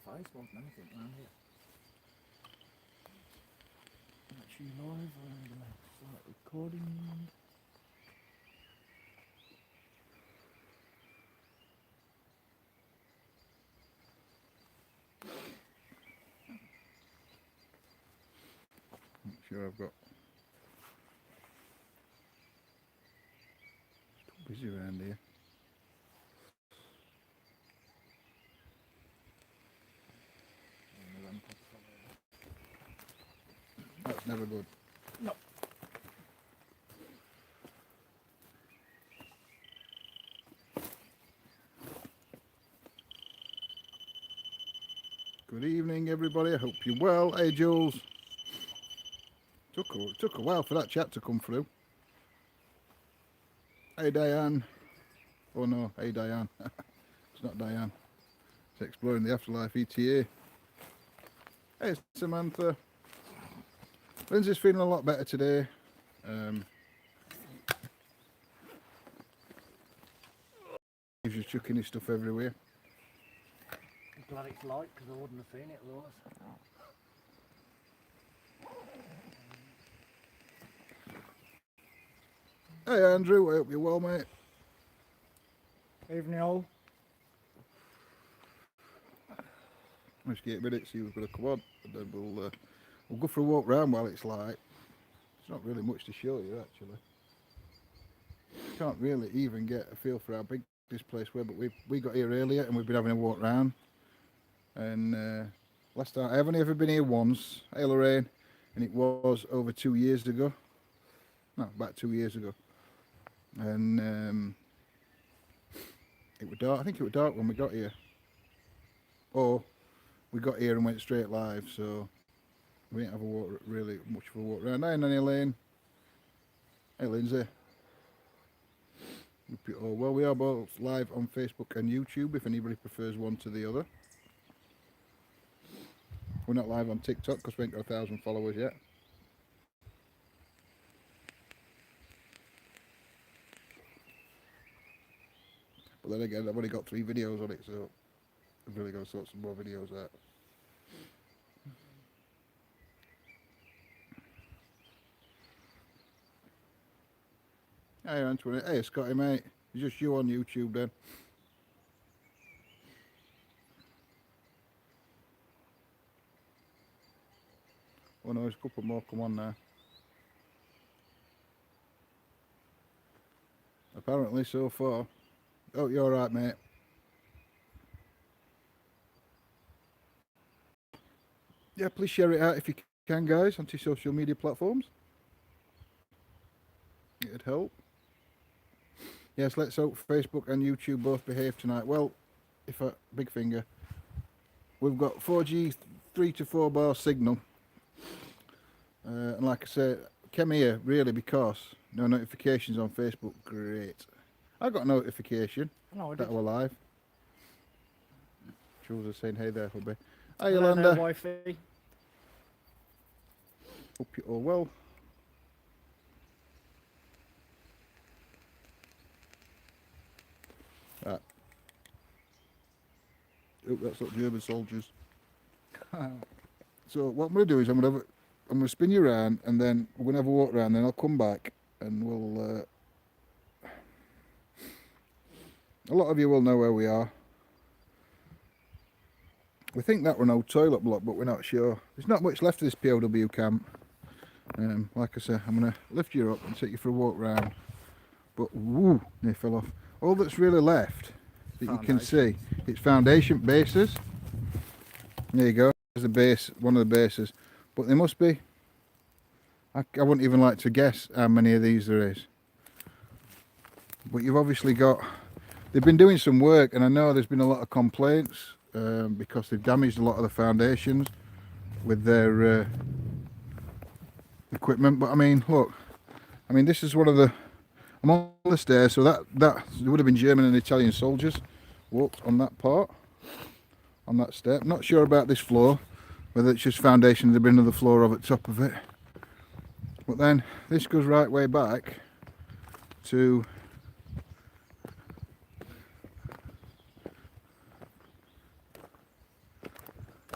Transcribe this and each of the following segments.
Facebook and anything around here. Actually live, I'm gonna start recording. Not sure I've got. It's too busy around here. That's never good. No. Good evening, everybody. I hope you're well. Hey, Jules. Took a while for that chat to come through. Hey, Diane. Oh no, hey, Diane. It's not Diane. It's Exploring the Afterlife ETA. Hey, Samantha. Lindsay's feeling a lot better today. He's just chucking his stuff everywhere. I'm glad it's light because I wouldn't have seen it otherwise. Hey, Andrew. I hope you're well, mate. Evening all. Let's get a minute, see who's going to come on, and then we'll go for a walk round while it's light. There's not really much to show you, actually. Can't really even get a feel for how big this place was, but we got here earlier and we've been having a walk round. And last time, I've only ever been here once, hey Lorraine, and it was over 2 years ago. No, about 2 years ago. And it was dark. I think it was dark when we got here. Or we got here and went straight live, so we didn't have a walk, really much of a walk around. Hey, Nanny Lane. Hey, Lindsay. Oh, well, we are both live on Facebook and YouTube if anybody prefers one to the other. We're not live on TikTok because we ain't got 1,000 followers yet. But then again, I've only got 3 videos on it, so I've really got to sort some more videos out. Hey, Antoinette. Hey, Scotty, mate. It's just you on YouTube, then. Oh, no, there's a couple more. Come on now. Apparently, so far. Oh, you're right, mate. Yeah, please share it out if you can, guys, onto social media platforms. It'd help. Yes, let's hope Facebook and YouTube both behave tonight. Well, big finger. We've got 4G 3 to 4 bar signal. And like I said, came here really because no notifications on Facebook. Great. I got a notification that we're live. Jules is saying, hey there, hubby. Hi, Yolanda. Wifey. Hope you're all well. Right. Oh, that's not German soldiers. So what I'm going to do is I'm going to spin you around, and then we're going to have a walk around. Then I'll come back, and we'll. A lot of you will know where we are. We think that we're an old toilet block, but we're not sure. There's not much left of this POW camp. Like I said, I'm going to lift you up and take you for a walk round. But woo, they fell off. All that's really left that you can see, it's foundation bases. There you go. There's the base, one of the bases. But there must be, I wouldn't even like to guess how many of these there is. But you've obviously got, they've been doing some work, and I know there's been a lot of complaints because they've damaged a lot of the foundations with their equipment. But I mean, look, I mean, this is one of the, I'm on the stairs, so that there would have been German and Italian soldiers walked on that part, on that step. Not sure about this floor, whether it's just foundation, there'd be another floor over the top of it. But then this goes right way back to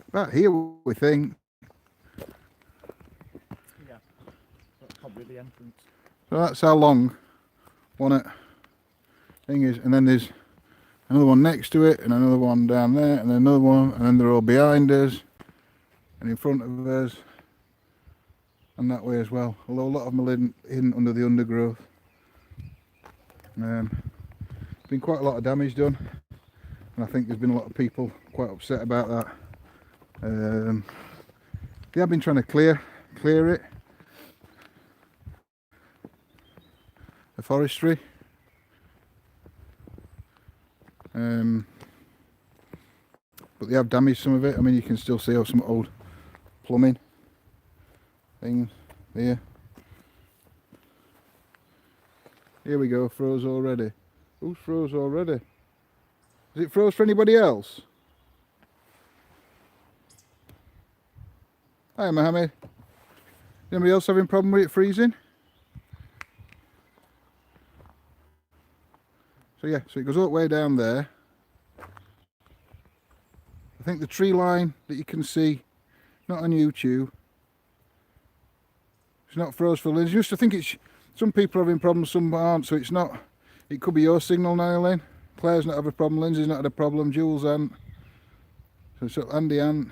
about here, we think. Yeah, that's probably the entrance. So that's how long one thing is, and then there's another one next to it, and another one down there, and then another one, and then they're all behind us, and in front of us, and that way as well. Although a lot of them are hidden under the undergrowth. Been quite a lot of damage done, and I think there's been a lot of people quite upset about that. They have been trying to clear it, the forestry. But they have damaged some of it. I mean, you can still see some old plumbing things there. Here we go, froze already. Who's froze already? Is it froze for anybody else? Hi Mohammed. Anybody else having a problem with it freezing? So yeah, so it goes all the way down there. I think the tree line that you can see, not on YouTube, it's not froze for Lynn. Just I think it's, some people are having problems, some aren't, so it's not, it could be your signal now, Lynn. Claire's not had a problem, Lindsay's not had a problem, Jules hasn't. So Andy hasn't.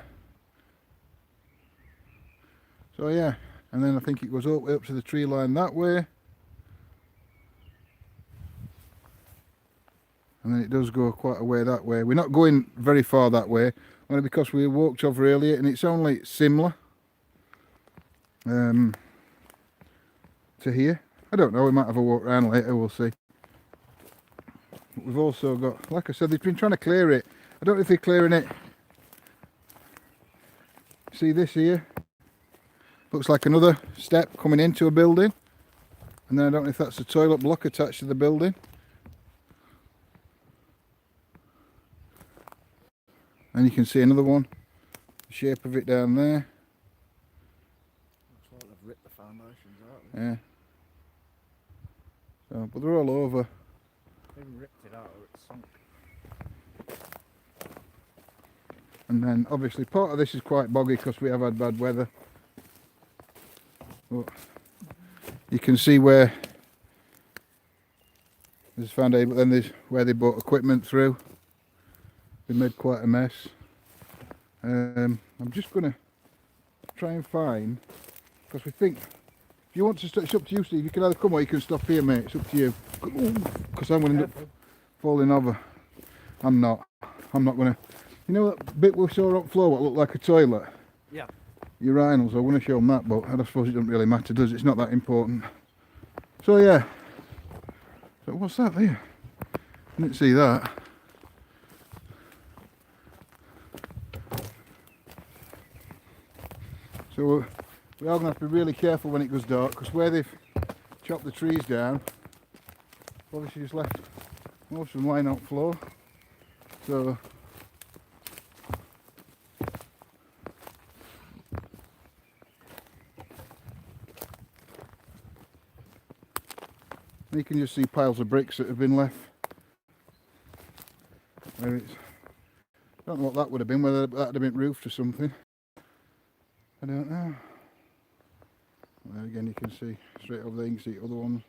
So yeah, and then I think it goes all the way up to the tree line that way. And then it does go quite a way that way. We're not going very far that way, only because we walked over earlier and it's only similar to here. I don't know, we might have a walk around later, we'll see. But we've also got, like I said, they've been trying to clear it. I don't know if they're clearing it. See this here? Looks like another step coming into a building. And then I don't know if that's a toilet block attached to the building. And you can see another one, the shape of it down there. Looks like they've ripped the foundations out. Yeah. So, but they're all over. They've ripped it out or it's sunk. And then obviously part of this is quite boggy because we have had bad weather. But you can see where there's foundation, but then there's where they brought equipment through. They made quite a mess. I'm just going to try and find, because we think, if you want to, it's up to you, Steve. You can either come or you can stop here, mate. It's up to you. Because I'm going to end up falling over. I'm not going to. You know that bit we saw on the floor, what looked like a toilet? Yeah. Urinals, I want to show them that, but I suppose it doesn't really matter, does it? It's not that important. So yeah. So what's that there? I didn't see that. So we are going to have to be really careful when it goes dark, because where they've chopped the trees down, obviously just left most of them lying on the floor. So you can just see piles of bricks that have been left. Where it's, I don't know what that would have been, whether that would have been roofed or something. I don't know. There again you can see straight over there, you can see other ones.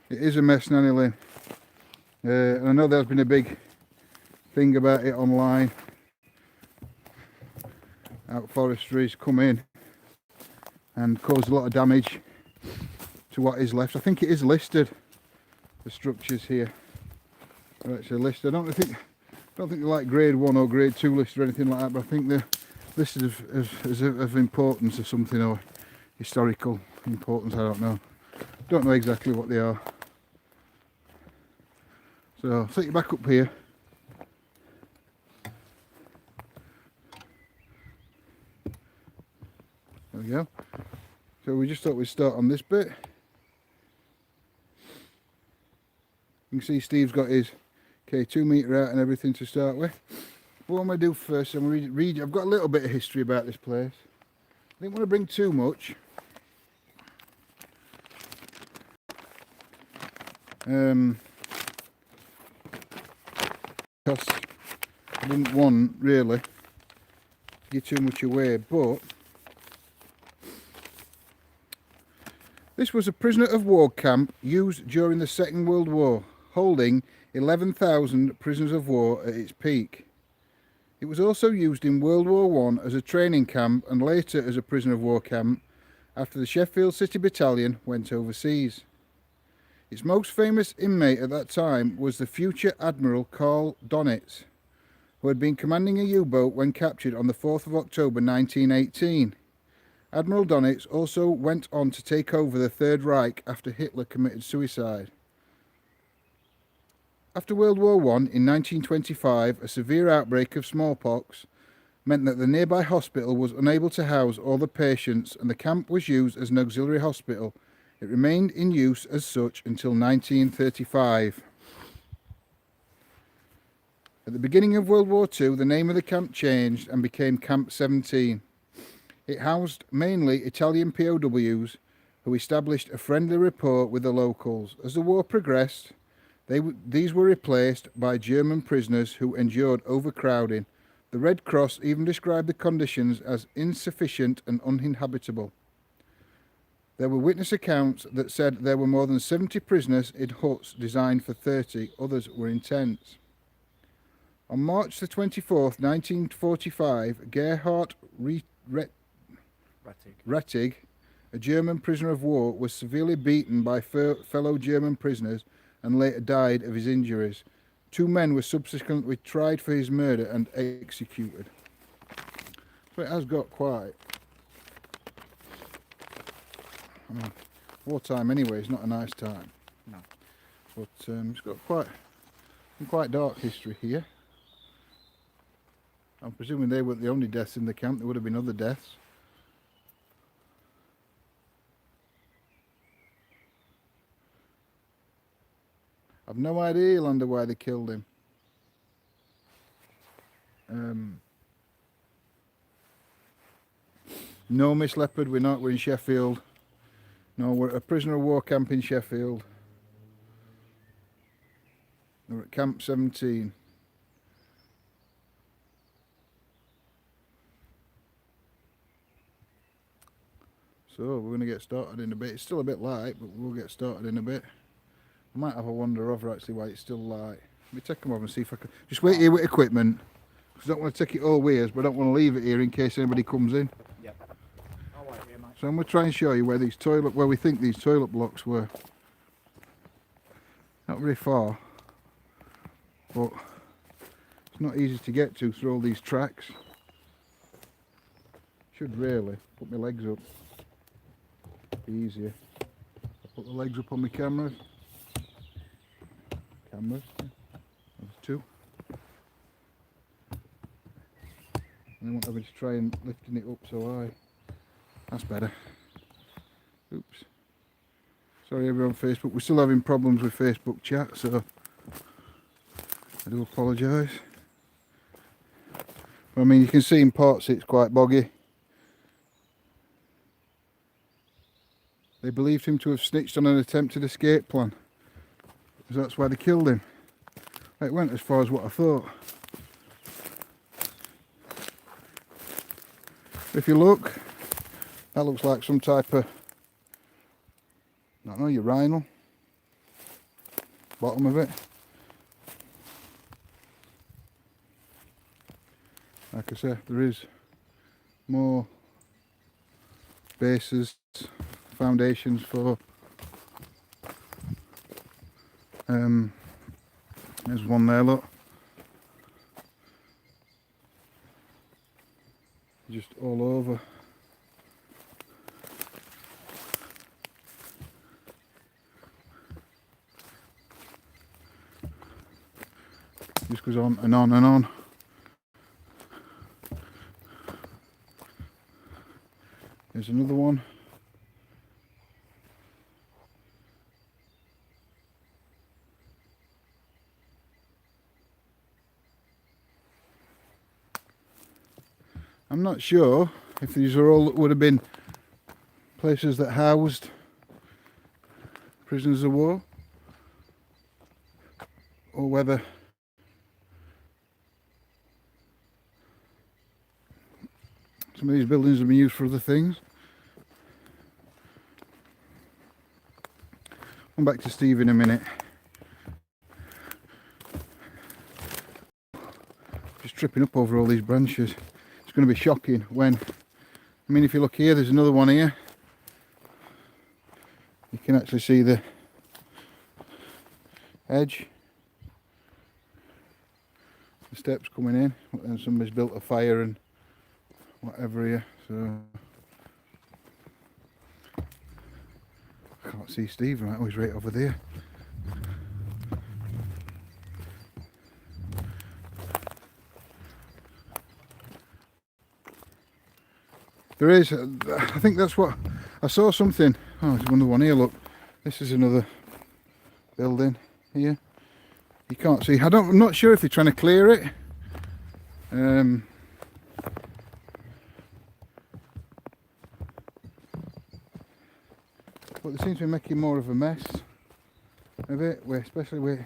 It is a mess, Nanny Lynn. And I know there's been a big thing about it online. Out forestry's come in and caused a lot of damage to what is left. I think it is listed. The structures here are actually listed. I don't think they're like grade 1 or grade 2 listed or anything like that, but I think they're listed as of importance or something, or historical importance. I don't know exactly what they are. So I'll set you back up here. There we go. So we just thought we'd start on this bit. You can see Steve's got his 2 metre out and everything to start with. But what I'm going to do first, I'm going to read. I've got a little bit of history about this place. I didn't want to bring too much. Because I didn't want really to give too much away, but this was a prisoner of war camp used during the Second World War, holding 11,000 prisoners of war at its peak. It was also used in World War I as a training camp and later as a prisoner of war camp after the Sheffield City Battalion went overseas. Its most famous inmate at that time was the future Admiral Karl Donitz, who had been commanding a U-boat when captured on the 4th of October 1918. Admiral Donitz also went on to take over the Third Reich after Hitler committed suicide. After World War I, in 1925, a severe outbreak of smallpox meant that the nearby hospital was unable to house all the patients and the camp was used as an auxiliary hospital. It remained in use as such until 1935. At the beginning of World War II, the name of the camp changed and became Camp 17. It housed mainly Italian POWs who established a friendly rapport with the locals. As the war progressed, these were replaced by German prisoners who endured overcrowding. The Red Cross even described the conditions as insufficient and uninhabitable. There were witness accounts that said there were more than 70 prisoners in huts designed for 30. Others were in tents. On March the 24th, 1945, Gerhard Rettig, a German prisoner of war, was severely beaten by fellow German prisoners and later died of his injuries. 2 men were subsequently tried for his murder and executed. So it has got quite... wartime anyway is not a nice time. No. But it's got quite dark history here. I'm presuming they weren't the only deaths in the camp. There would have been other deaths. I've no idea, Yolanda, why they killed him. No, Miss Leopard, we're in Sheffield. No, we're at a prisoner of war camp in Sheffield. We're at Camp 17. So we're going to get started in a bit. It's still a bit light, but we'll get started in a bit. I might have a wander over actually while it's still light. Let me take them over and see if I can... Just wait here with equipment. Because I don't want to take it all with us, but I don't want to leave it here in case anybody comes in. Yep. I'll wait here, mate. So I'm going to try and show you where we think these toilet blocks were. Not very far. But it's not easy to get to through all these tracks. Should really put my legs up. Be easier. I'll put the legs up on my cameras. There's 2. And I won't have to try and lifting it up so high. That's better. Oops. Sorry everyone on Facebook. We're still having problems with Facebook chat, so I do apologise. I mean, you can see in parts it's quite boggy. They believed him to have snitched on an attempted escape plan. So that's why they killed him. It went as far as what I thought. If you look, that looks like some type of, I don't know, urinal. Bottom of it. Like I said, there is more bases, foundations for there's one there, look. Just all over. Just goes on and on and on. There's another one. I'm not sure if these are all would have been places that housed prisoners of war. or whether some of these buildings have been used for other things. Come back to Steve in a minute. Just tripping up over all these branches. It's going to be shocking when, I mean, if you look here, there's another one here. You can actually see the edge. The steps coming in, and somebody's built a fire and whatever here, so I can't see Steve right. Oh, he's right over there. There is, I think that's what I saw something. Oh, there's another one here. Look, this is another building here. You can't see. I'm not sure if they're trying to clear it. But they seem to be making more of a mess of it, especially with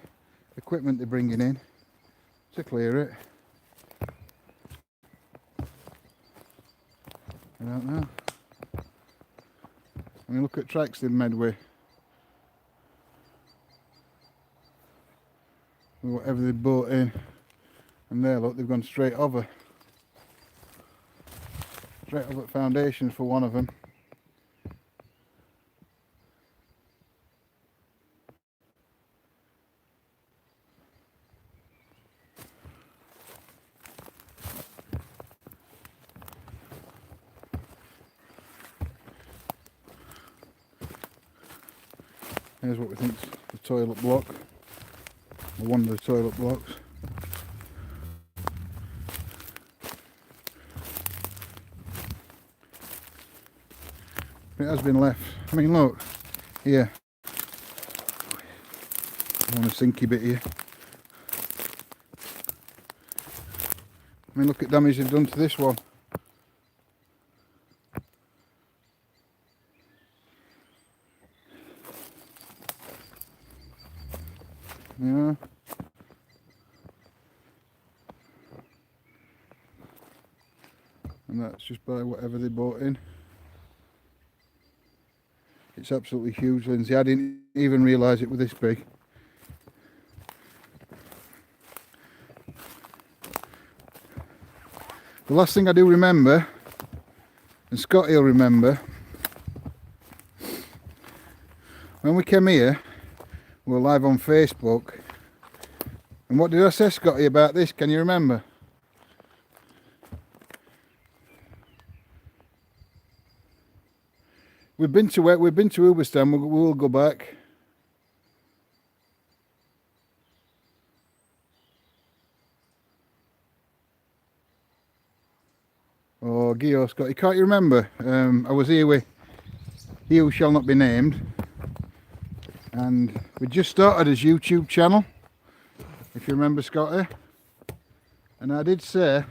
equipment they're bringing in to clear it. I don't know. I mean, look at tracks they've made with whatever they brought in, and there, look, they've gone straight over foundations for one of them. Here's what we think's the toilet block, or one of the toilet blocks. It has been left. I mean, look here. I want a sinky bit here. I mean, look at damage they've done to this one. Yeah. And that's just by whatever they bought in. It's absolutely huge, Lindsay. I didn't even realise it was this big. The last thing I do remember, and Scotty'll remember, when we came here, we were live on Facebook, and what did I say, Scotty, about this? Can you remember? We've been to Uberstan. We'll go back. Oh, Gio, Scotty, can't you remember? I was here with He Who Shall Not Be Named, and we just started his YouTube channel, if you remember, Scotty. And I did say,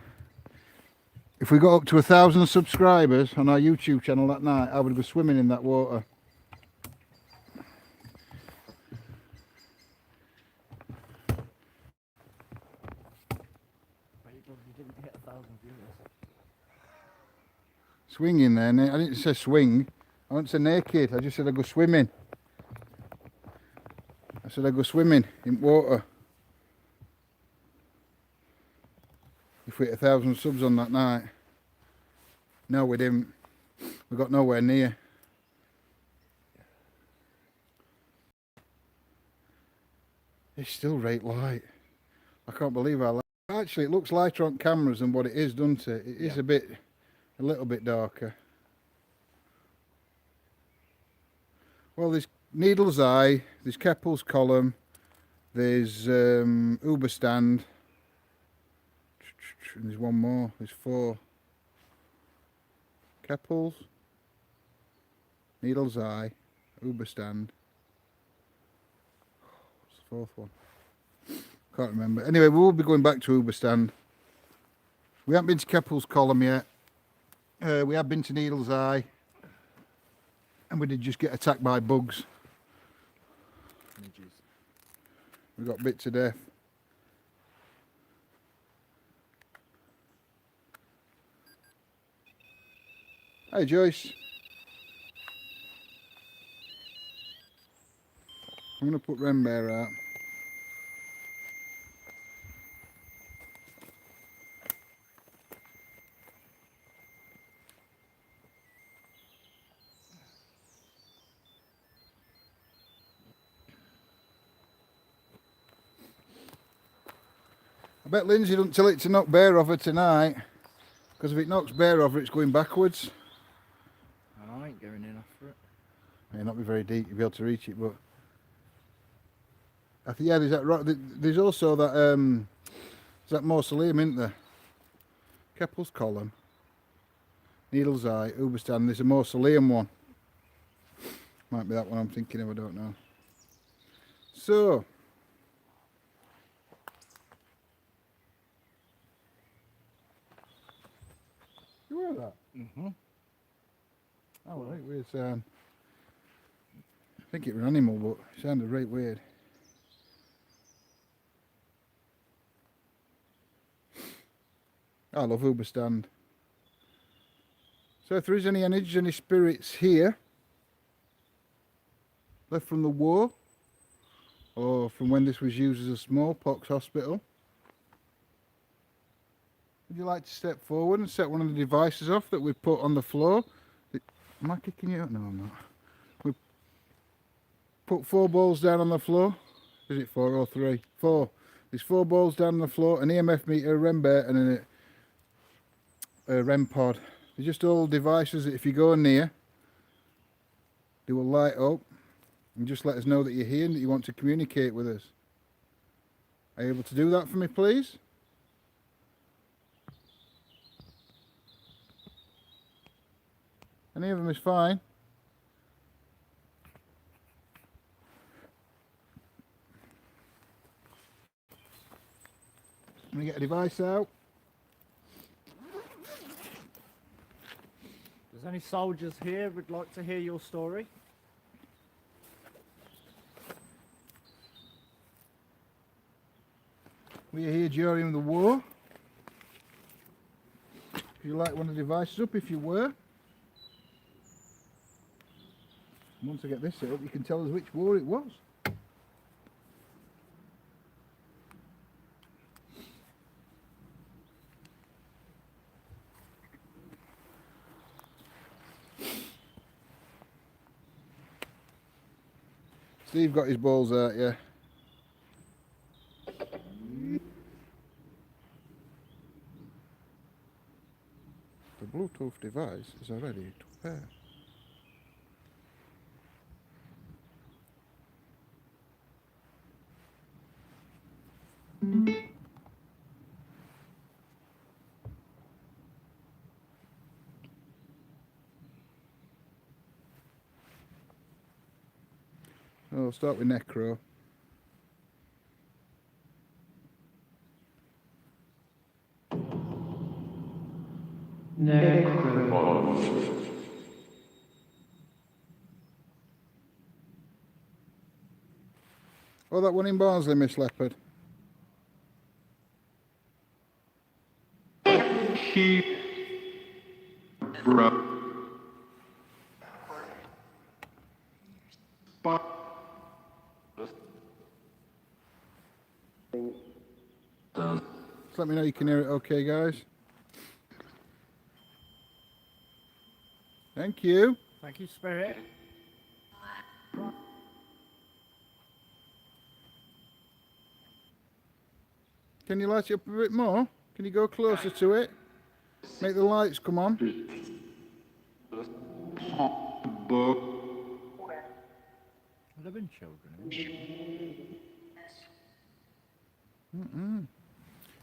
if we got up to 1,000 subscribers on our YouTube channel that night, I would go swimming in that water. But you didn't hit 1,000 viewers. Swing in there. I didn't say swing. I didn't say naked. I just said I'd go swimming. I said I'd go swimming in water. If we hit 1,000 subs on that night. No, we didn't. We got nowhere near. It's still right light. I can't believe how light. Actually, it looks lighter on cameras than what it is, doesn't it? It is a little bit darker. Well, there's Needle's Eye, there's Keppel's Column, there's Uberstand, and there's one more. There's 4. Keppel's, Needle's Eye, Uberstand. What's the 4th one? Can't remember. Anyway, we will be going back to Uberstand. We haven't been to Keppel's Column yet. We have been to Needle's Eye. And we did just get attacked by bugs. We got bit to death. Hi Joyce. I'm going to put Wren Bear out. I bet Lindsay doesn't tell it to knock Bear over tonight, because if it knocks Bear over it's going backwards. I ain't going in after it. May not be very deep, you'll be able to reach it, but I think, yeah, there's that rock. There's also that there's that mausoleum, isn't there? Keppel's Column, Needle's Eye, Uberstand. There's a mausoleum one. Might be that one I'm thinking of, I don't know. So you heard that? Oh, right, weird sound. I think it was an animal, but it sounded right weird. I love Uberstand. So if there is any energy, any spirits here left from the war, or from when this was used as a smallpox hospital, would you like to step forward and set one of the devices off that we put on the floor? Am I kicking you out? No, I'm not. We put 4 balls down on the floor. Is it 4 or 3? 4. There's 4 balls down on the floor, an EMF meter, a REM bear, and a REM pod. They're just all devices that if you go near, they will light up and just let us know that you're here and that you want to communicate with us. Are you able to do that for me, please? Any of them is fine. I'm going to get a device out. If there's any soldiers here who'd like to hear your story? We are here during the war. If you light one of the devices up, if you were. Once I get this set up, you can tell us which war it was. Steve got his balls out, yeah. The Bluetooth device is ready to pair. I'll start with Necro. Necro. Oh, that one in Barnsley, Miss Leopard. Keep. Bro. Just let me know you can hear it okay, guys. Thank you. Thank you, Spirit. Can you light it up a bit more? Can you go closer to it? Make the lights come on. Book. Have there been children?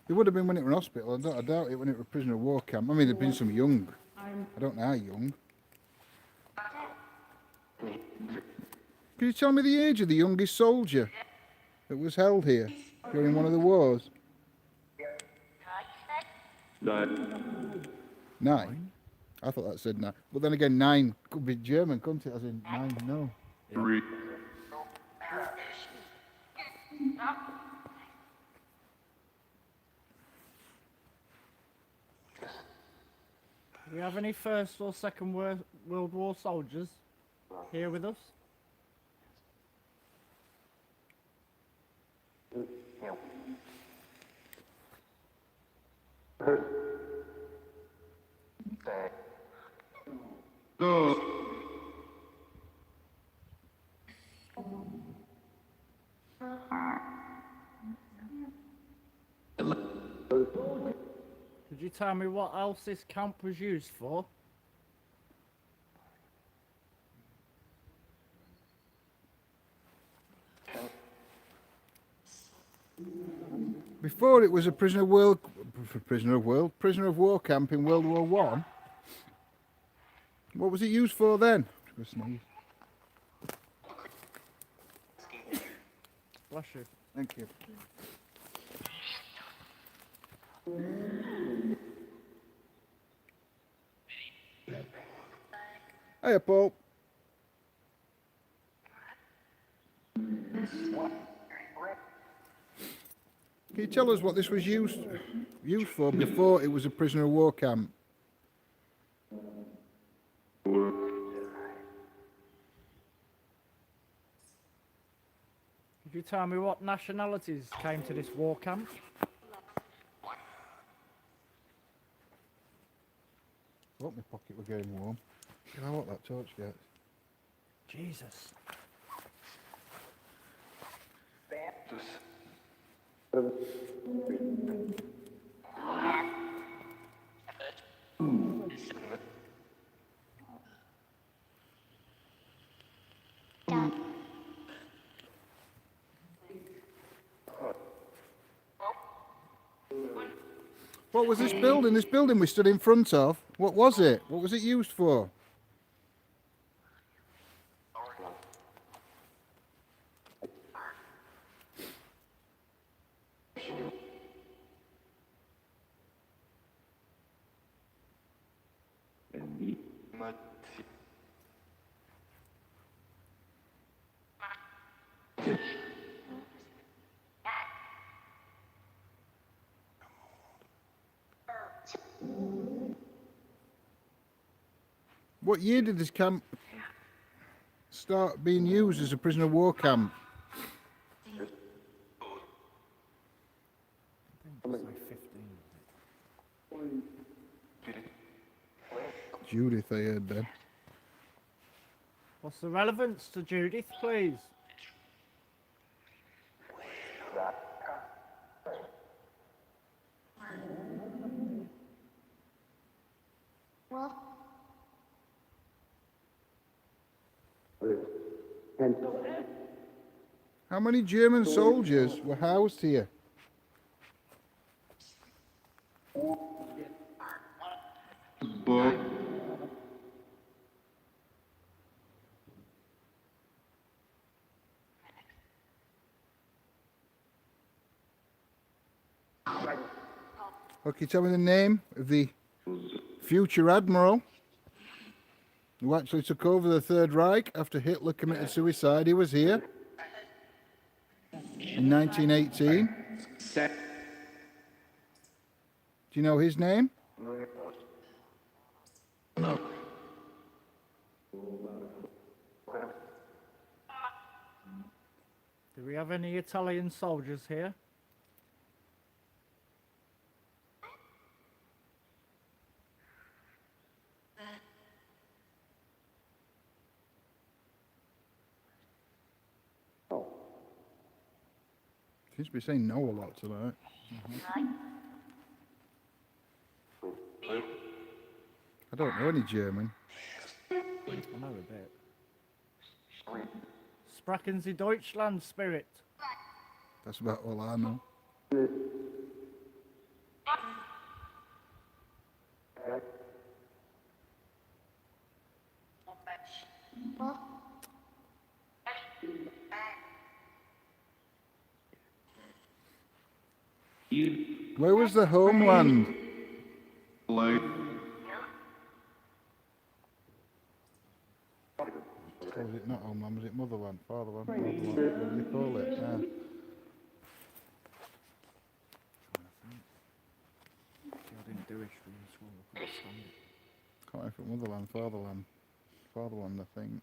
It would have been when it was in hospital. I doubt it when it was a prisoner of war camp. I mean, there'd been some young. I don't know how young. Can you tell me the age of the youngest soldier that was held here during one of the wars? 9. 9? I thought that said 9. But then again, 9 could be German, couldn't it? As in 9, no. 3. Do we have any First or Second World War soldiers here with us? Go. Could you tell me what else this camp was used for? Before it was a prisoner of war camp in World War One. What was it used for then? Bless you. Thank you. Hiya, Paul. Can you tell us what this was used for before it was a prisoner of war camp? Could you tell me what nationalities came to this war camp? Oh, my pocket were getting warm. Can I what that torch gets? Jesus. What was this building? This building we stood in front of. What was it? What was it used for? What year did this camp start being used as a prisoner of war camp? Judith, I heard then. What's the relevance to Judith, please? How many German soldiers were housed here? Book. Okay, tell me the name of the future admiral who actually took over the Third Reich after Hitler committed suicide. He was here in 1918. Do you know his name? No. Do we have any Italian soldiers here? Seems to be saying no a lot tonight. I don't know any German. I know a bit. Sprachen Sie Deutschland, Spirit? That's about all I know. Where was the homeland? Like. Or was it not homeland? Was it motherland? Fatherland? Motherland? What do you call it? Yeah. I didn't do it for you, so I couldn't stand it. Coming from motherland, fatherland. Fatherland, I think.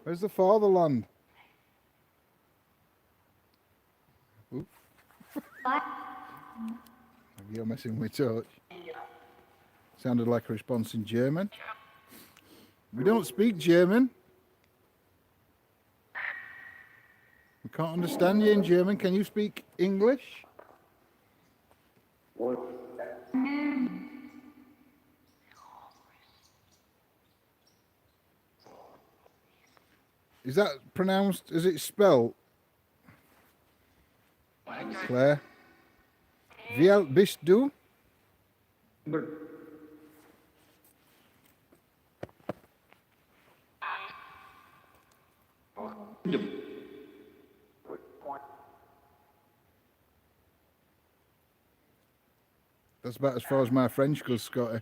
Where's the fatherland? Oop. You're messing with touch. Sounded like a response in German. We don't speak German. We can't understand you in German. Can you speak English? Is that pronounced, is it spelled? Claire? Wie alt bist du? That's about as far as my French goes, Scotty.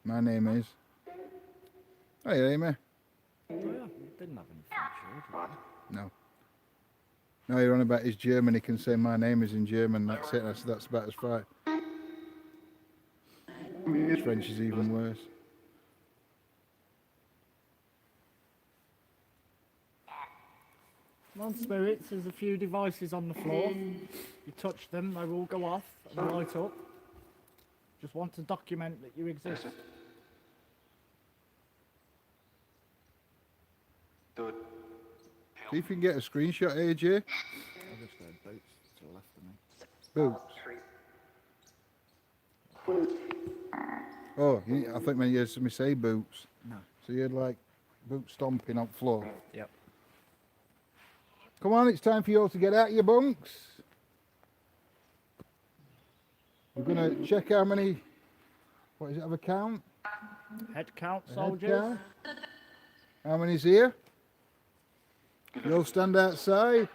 My name is... Hey, Amy. Oh, yeah. Didn't have any French, did No. No, you're on about his German. He can say my name is in German. That's it. That's about as far. His French is even worse. Come on, spirits, there's a few devices on the floor. You touch them, they will go off and light up. Just want to document that you exist. See if you can get a screenshot, AJ. I just heard boots to the left of me. Boots. Oh, I think when you heard somebody say boots. No. So you had like boots stomping on the floor. Yep. Come on, it's time for you all to get out of your bunks. We're going to check how many, what is it, have a count? Head count, A head soldiers. count. How many's here? You all stand outside.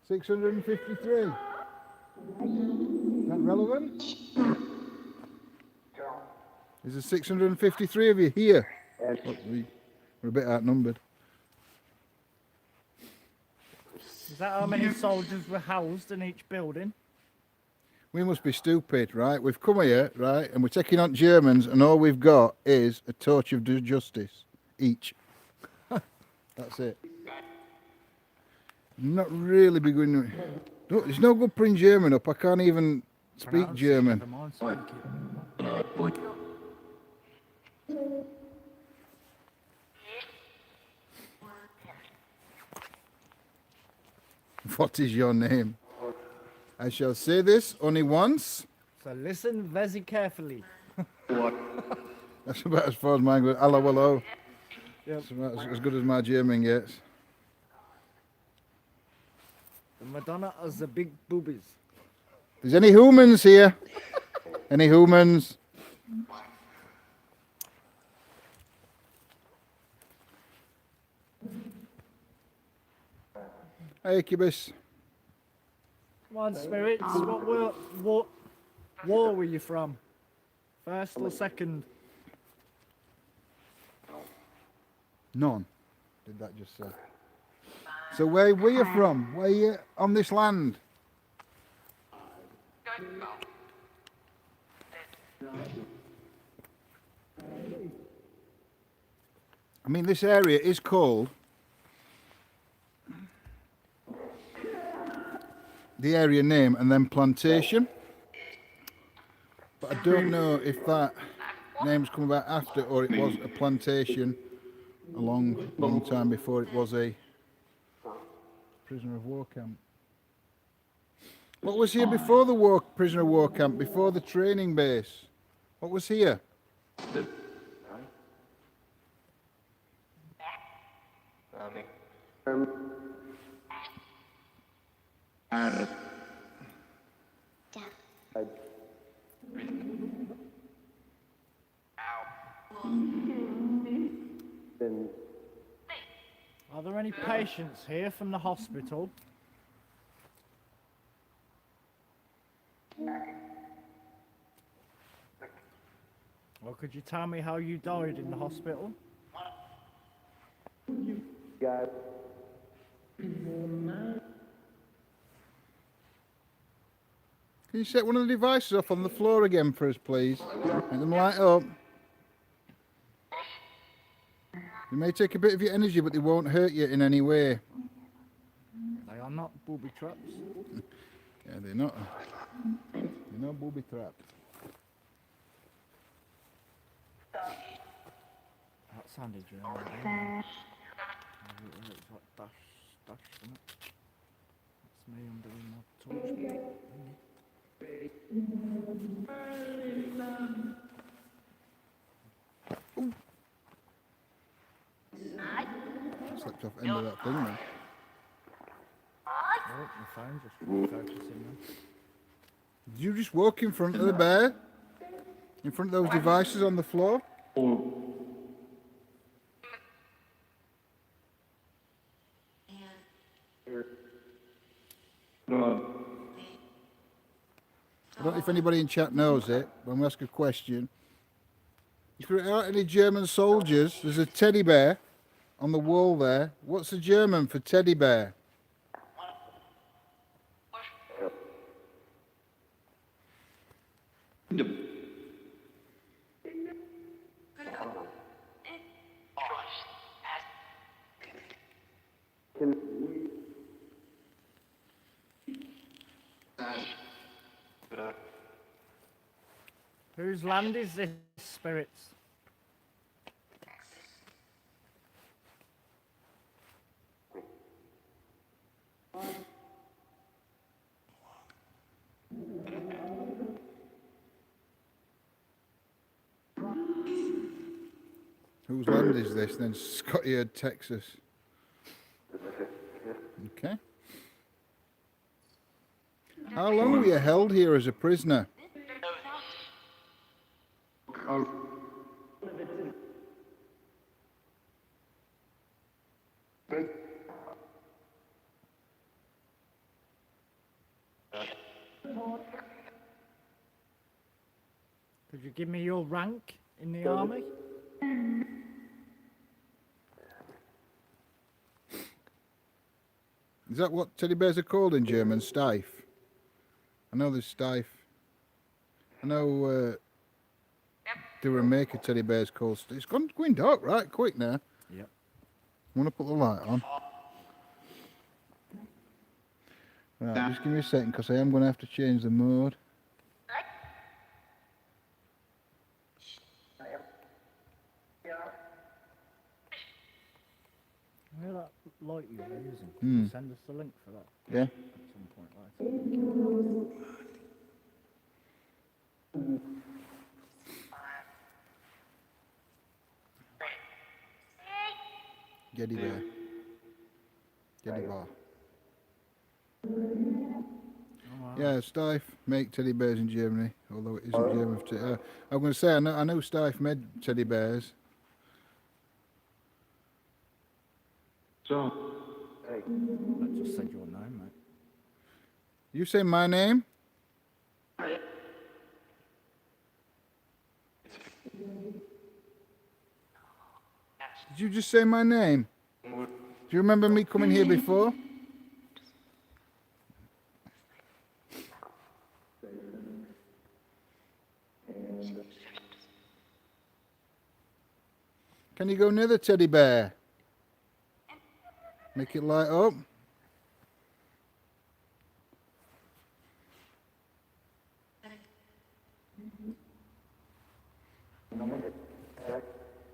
$653. Is that relevant? Is there 653 of you here? Look, we're a bit outnumbered. Is that how many soldiers were housed in each building? We must be stupid, right? We've come here, right, and we're taking on Germans, and all we've got is a torch of justice each. That's it. Not really beginning. Look, it's no good putting German up. I can't even speak Pronounce it, German. never mind, speak it. What is your name? I shall say this only once. So listen very carefully. That's about as far as mine goes. Hello, hello. Yep. That's about as good as my German gets. The Madonna has the big boobies. There's any humans here? Any humans? Hey, Cubis. Come on, spirits. What war were you from? First or second? None. Did that just say? So where were you from? Where you on this land? I mean, this area is called the area name and then plantation, but I don't know if that name's come about after or it was a plantation a long time before it was a prisoner of war camp. What was here before the prisoner of war camp, before the training base? What was here? Are there any patients here from the hospital? Could you tell me how you died in the hospital? Can you set one of the devices off on the floor again for us, please? Make them light up. They may take a bit of your energy, but they won't hurt you in any way. They are not booby traps. Yeah, they're not. They're not booby traps. That sounded German. It's like dash, isn't it? That's me undoing my torch. Slipped off end of that thing then. Oh, my phone just focusing now. Did you just walk in front of the bear? In front of those devices on the floor? I don't know if anybody in chat knows it, but I'm going to ask a question. If there aren't any German soldiers, there's a teddy bear on the wall there. What's the German for teddy bear? Whose land is this, spirits? Whose land is this? Then Scotty heard Texas. Okay. How long were you held here as a prisoner? Could you give me your rank in the army? Is that what teddy bears are called in German? Stife? I know there's Stife. I know there were a maker teddy bears called Stife. It's going dark right quick now. Yep. I want to put the light on. Right, just give me a second because I am going to have to change the mode. You know that light you were using? Can you send us the link for that? Yeah. At some point later. Geddy bear. Geddy bar. Oh, wow. Yeah, Stife make teddy bears in Germany, although it isn't German. I'm going to say I know Stife made teddy bears. So, I just said your name, mate. You say my name? Did you just say my name? Do you remember me coming here before? Can you go near the teddy bear? Make it light up.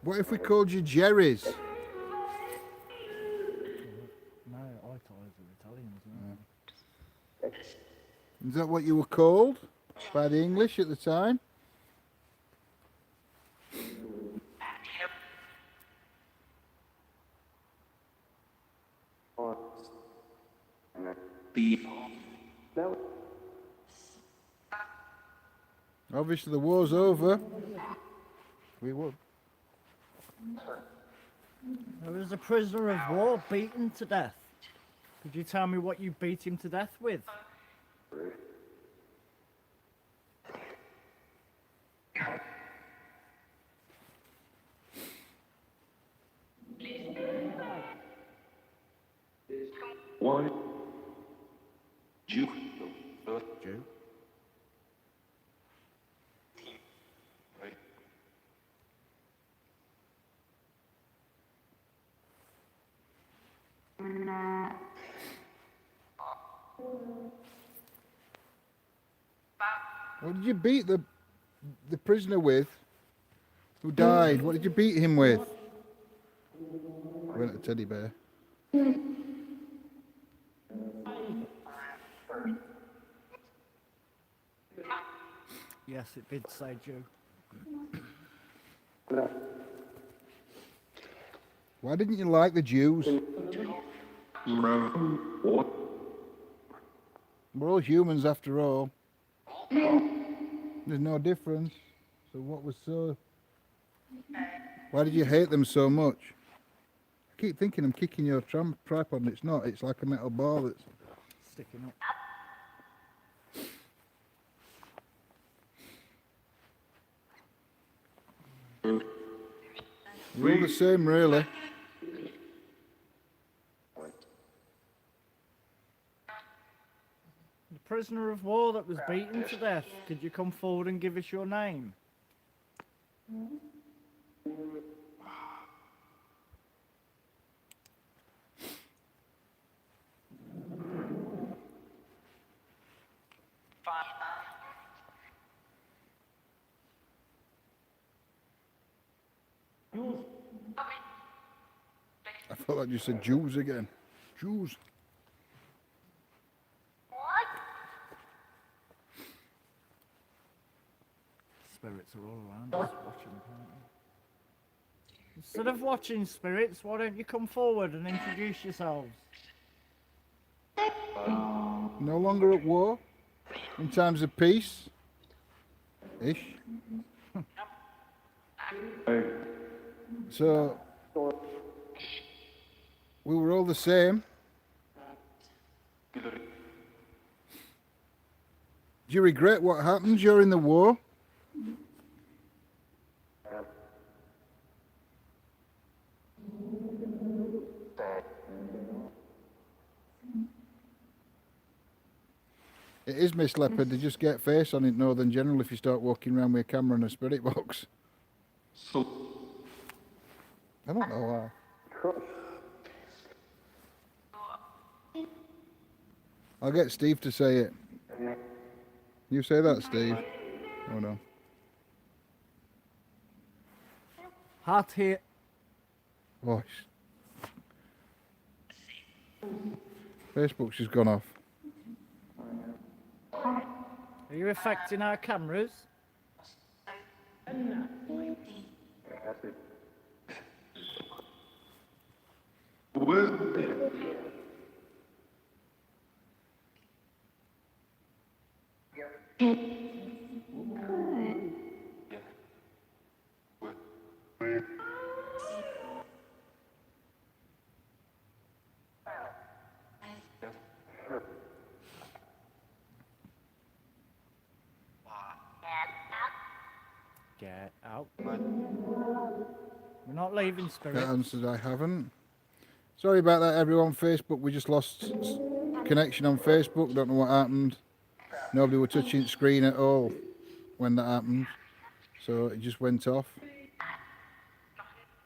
What if we called you Jerry's? No, I thought it was Italians. No. Is that what you were called by the English at the time? Obviously the war's over. We would. There was a prisoner of war beaten to death. Could you tell me what you beat him to death with? What did you beat the prisoner with? Who died? What did you beat him with? Went a teddy bear. Yes, it did say Jew. Why didn't you like the Jews? What? We're all humans after all. There's no difference. So what was so... Why did you hate them so much? I keep thinking I'm kicking your tripod and it's not. It's like a metal ball that's... Sticking up. You're all the same, really. The prisoner of war that was beaten to death. Could you come forward and give us your name? I thought that you said Jews again. Jews. Spirits are all around us watching. Apparently. Instead of watching spirits, why don't you come forward and introduce yourselves? No longer at war? In times of peace? Ish. So, we were all the same. Do you regret what happened during the war? It is Miss Leopard, they just get face on it Northern General if you start walking around with a camera and a spirit box. So, I don't know why. I'll get Steve to say it. You say that, Steve? Oh no. Heart here. Voice. Facebook's just gone off. Are you affecting our cameras? Get out. We're not leaving, Spirit. That answered I haven't. Sorry about that, everyone. Facebook, we just lost connection on Facebook. Don't know what happened. Nobody was touching the screen at all when that happened. So it just went off.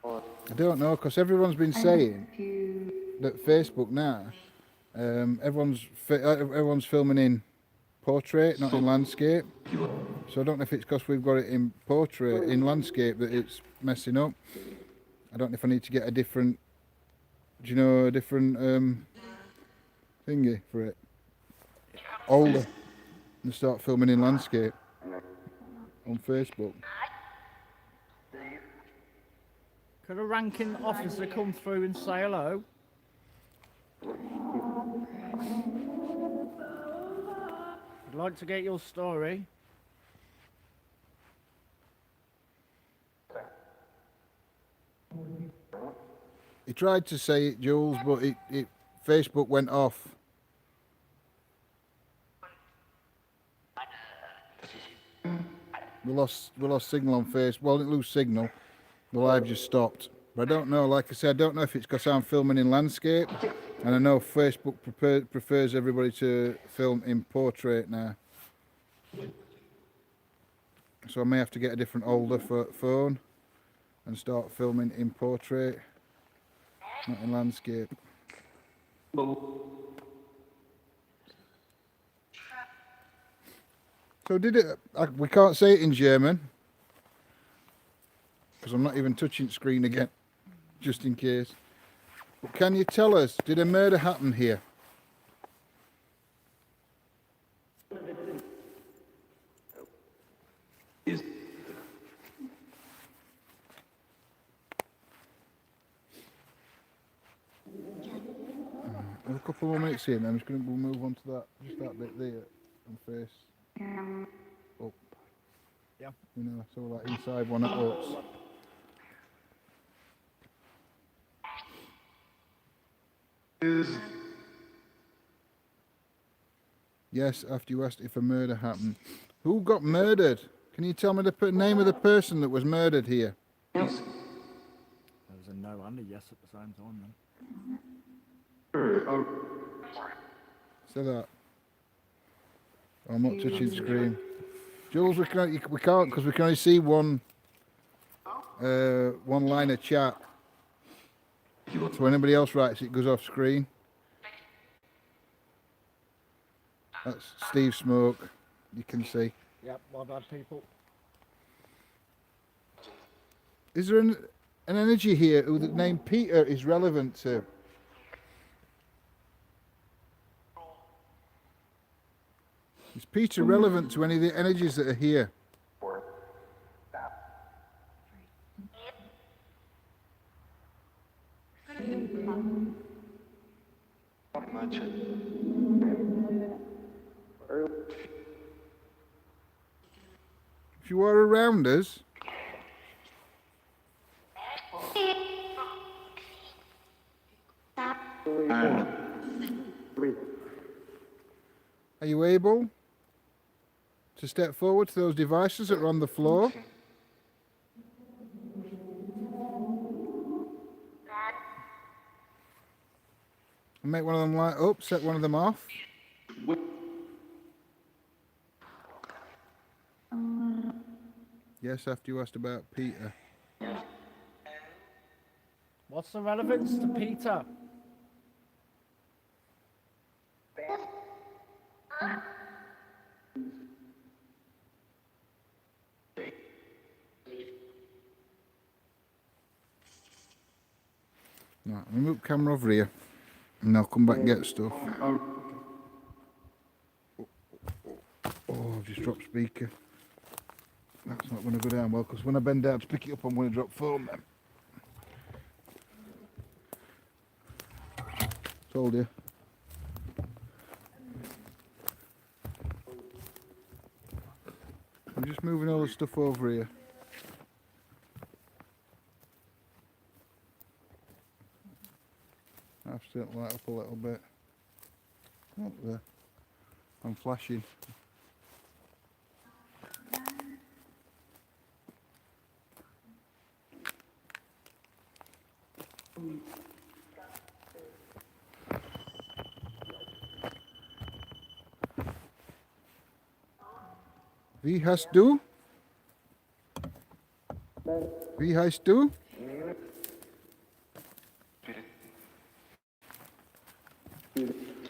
I don't know, because everyone's been saying that Facebook now, everyone's filming in portrait, not in landscape. So I don't know if it's because we've got it in portrait, in landscape, that it's messing up. I don't know if I need to get a different, do you know, a different thingy for it. Older. And start filming in landscape on Facebook. Could a ranking officer come through and say hello? I'd like to get your story. He tried to say it, Jules, but Facebook went off. We lost signal on Facebook. Well, didn't lose signal. The live just stopped. But I don't know. Like I said, I don't know if it's because I'm filming in landscape, and I know Facebook prefers everybody to film in portrait now. So I may have to get a different older phone and start filming in portrait, not in landscape. So did it? We can't say it in German because I'm not even touching screen again, just in case. But can you tell us? Did a murder happen here? There's a couple more minutes here, and I'm just going to move on to that, just that bit there, and face up. Yeah. You know, so like inside one at ups. Yes, after you asked if a murder happened. Who got murdered? Can you tell me the name of the person that was murdered here? There was a no and a yes at the same time then. Say that. I'm not touching the screen. Jules, we can't because we can only see one line of chat. So when anybody else writes, it goes off screen. That's Steve Smoke. You can see. Yep, my bad, people. Is there an energy here who the name Peter is relevant to? Is Peter relevant to any of the energies that are here? If you are around us, are you able to step forward to those devices that are on the floor? And make one of them light up, set one of them off. Yes, after you asked about Peter. What's the relevance to Peter? Right, let me move the camera over here and I'll come back and get stuff. Oh, I've just dropped speaker. That's not going to go down well because when I bend down to pick it up, I'm going to drop phone then. Told you. I'm just moving all the stuff over here. I've still light up a little bit. Up there. I'm flashing. Wie heißt du? Wie heißt du?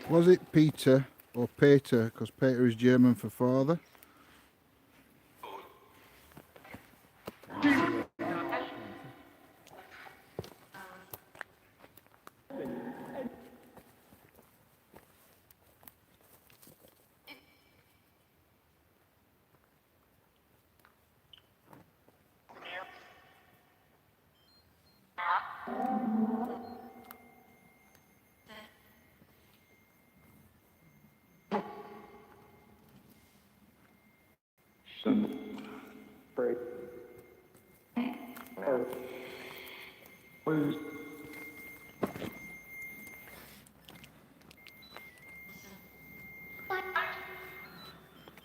Was it Peter or Peter? Because Peter is German for father.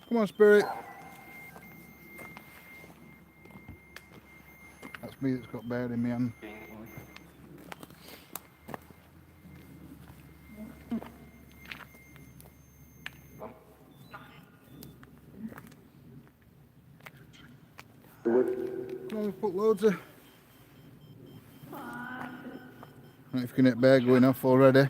Come on, Spirit. That's me that's got bird in my hand. Come on, we've put loads of... I don't know if you can get bear going off already.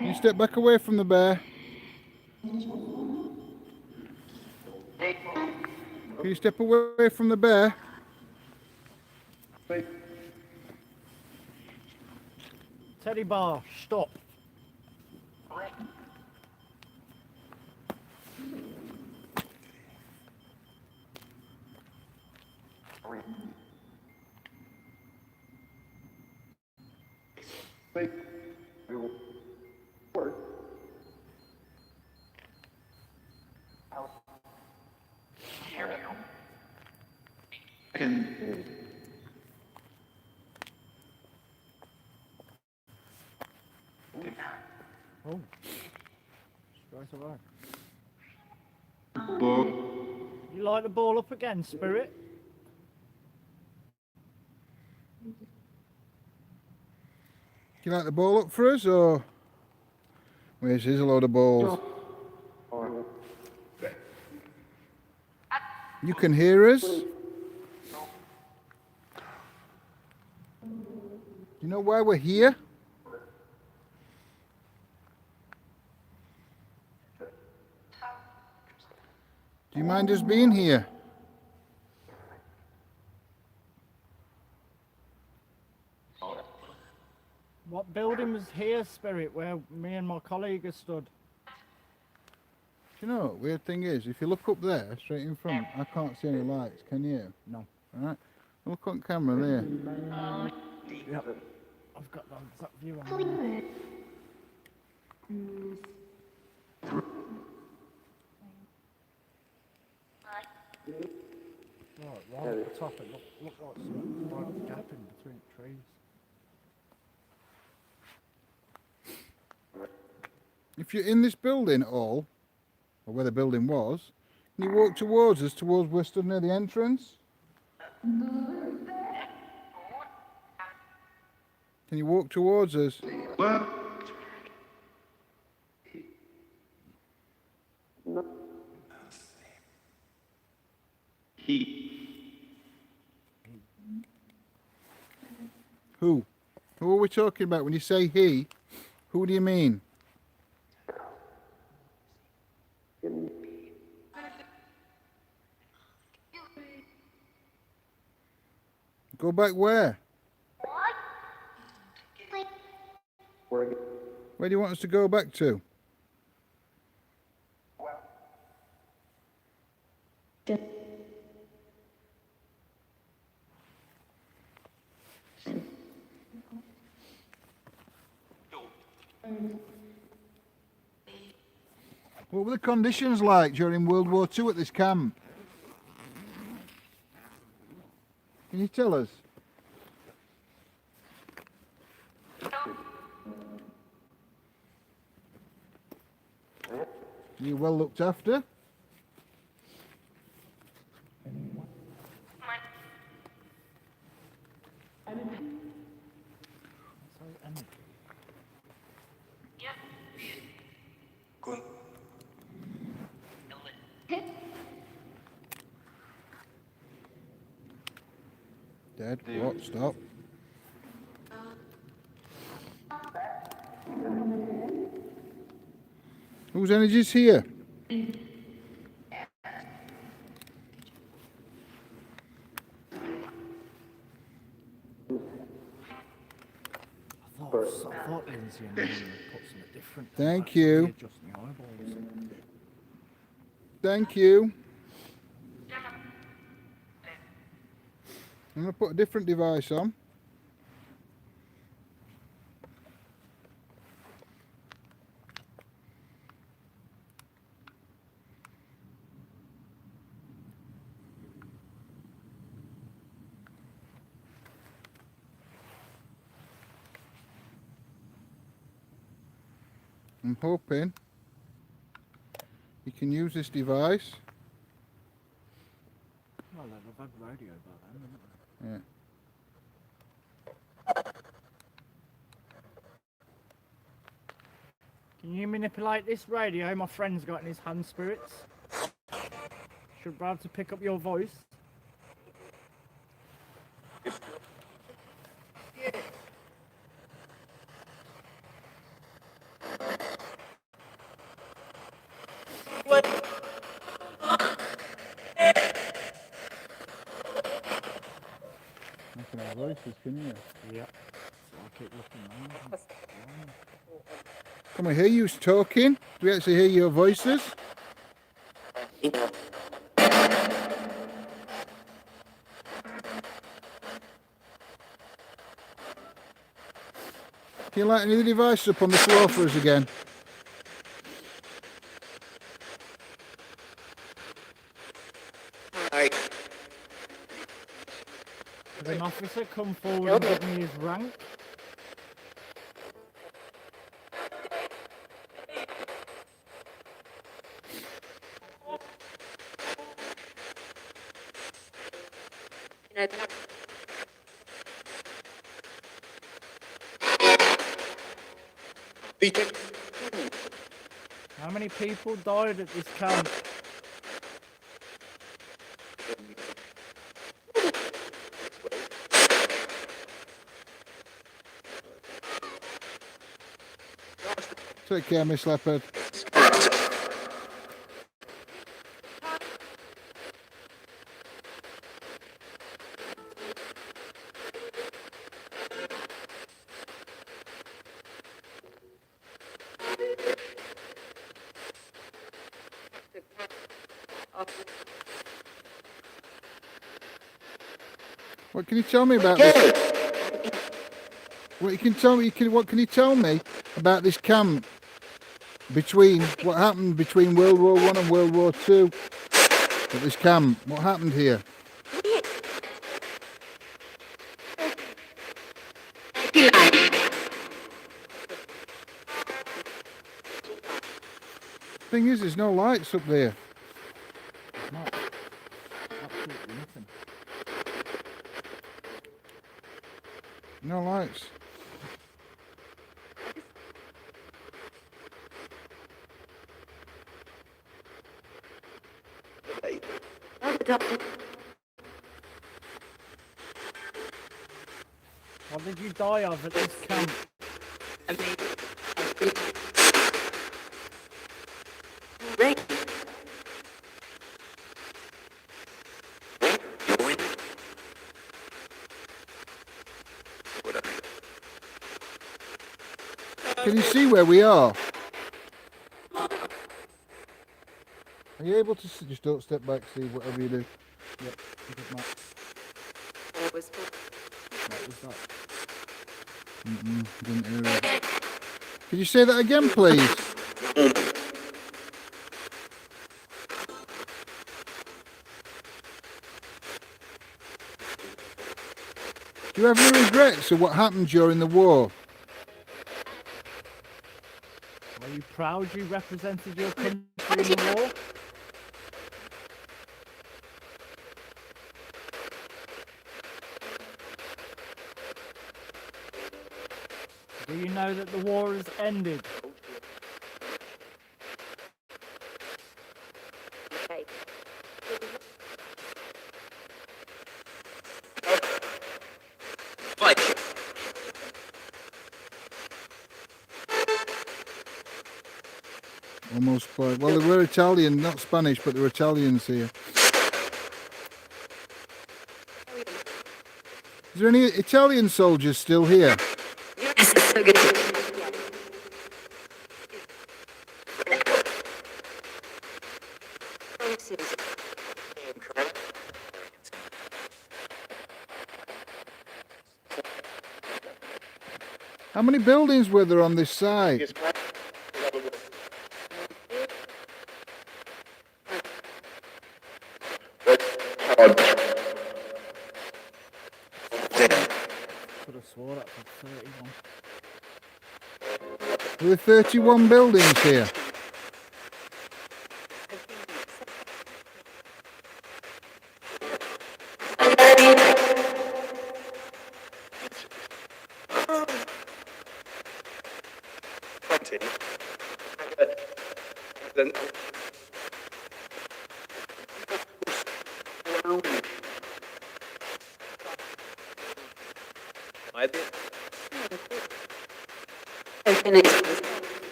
Can you step back away from the bear? Can you step away from the bear? Teddy bar, stop. Oh, straight away. Ball. You light the ball up again, Spirit? Do you like the ball up for us, or where's his load of balls? You can hear us? Do you know why we're here? Do you mind us being here? What building was here, Spirit, where me and my colleague are stood? Do you know what weird thing is? If you look up there, straight in front, I can't see any lights, can you? No. Alright, look on camera there. Yep. I've got the exact view on there. Right at the top, it look like something right at the gap in between the trees. If you're in this building at all, or where the building was, can you walk towards us, towards where we stood near the entrance? Can you walk towards us? What? Who? Who are we talking about? When you say he, who do you mean? Go back where? Where do you want us to go back to? What were the conditions like during World War II at this camp? Can you tell us? Are you well looked after? Dead. What? Stop. Whose energy's here? I thought Lindsay and Lorna put something different. Thank you. Adjusting the eyeballs. Thank you. I'm going to put a different device on. I'm hoping you can use this device. Well, they've had radio about them, haven't they? Yeah. Can you manipulate this radio my friend's got in his hand, Spirits? Should be able to pick up your voice. Making our voices, can you? Yep. So I keep looking around. Can we hear you talking? Do we actually hear your voices? Can you light any of the devices up on the floor for us again? Could an officer come forward and give me his rank? How many people died at this camp? Take care, Miss Leopard. What can you tell me about this? What can you tell me about this camp? What happened between World War I and World War II at this camp? What happened here? Thing is, there's no lights up there. There's not. Absolutely nothing. No lights. What did you die of at this camp? Can you see where we are? Are you able to just don't step back, Steve, whatever you do? Yep, look at Matt. What was What was that? Didn't hear it. Could you say that again, please? Do you have any regrets of what happened during the war? Are you proud you represented your country in the war? Do you know that the war has ended? okay? Almost quite. Well, they were Italian, not Spanish, but they were Italians here. Is there any Italian soldiers still here? Yes, it's so good. How many buildings were there on this side? Could have swore that for 31. There were 31 buildings here.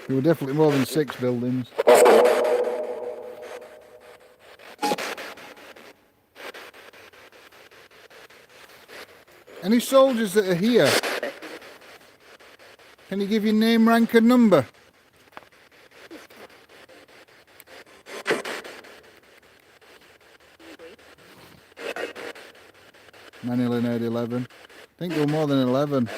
There were definitely more than 6 buildings. Any soldiers that are here? Can you give your name, rank and number? Manilyn heard 11. I think there were more than 11.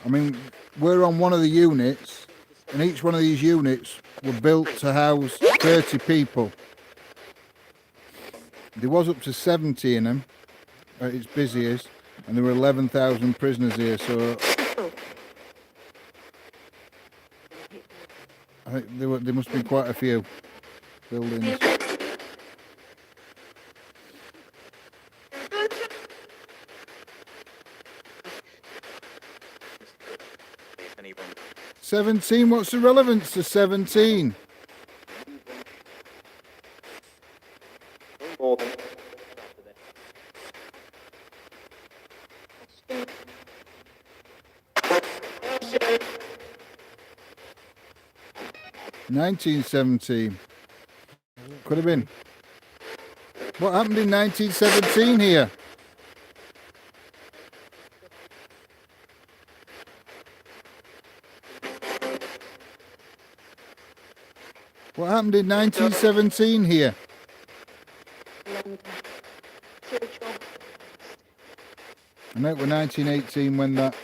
I mean, we're on one of the units, and each one of these units were built to house 30 people. There was up to 70 in them at its busiest, and there were 11,000 prisoners here, so I think there must have been quite a few buildings. Anyone? 17, what's the relevance to 17? More than. 1917. Could have been. What happened in 1917 here? What happened in 1917 here? I know it was 1918 when that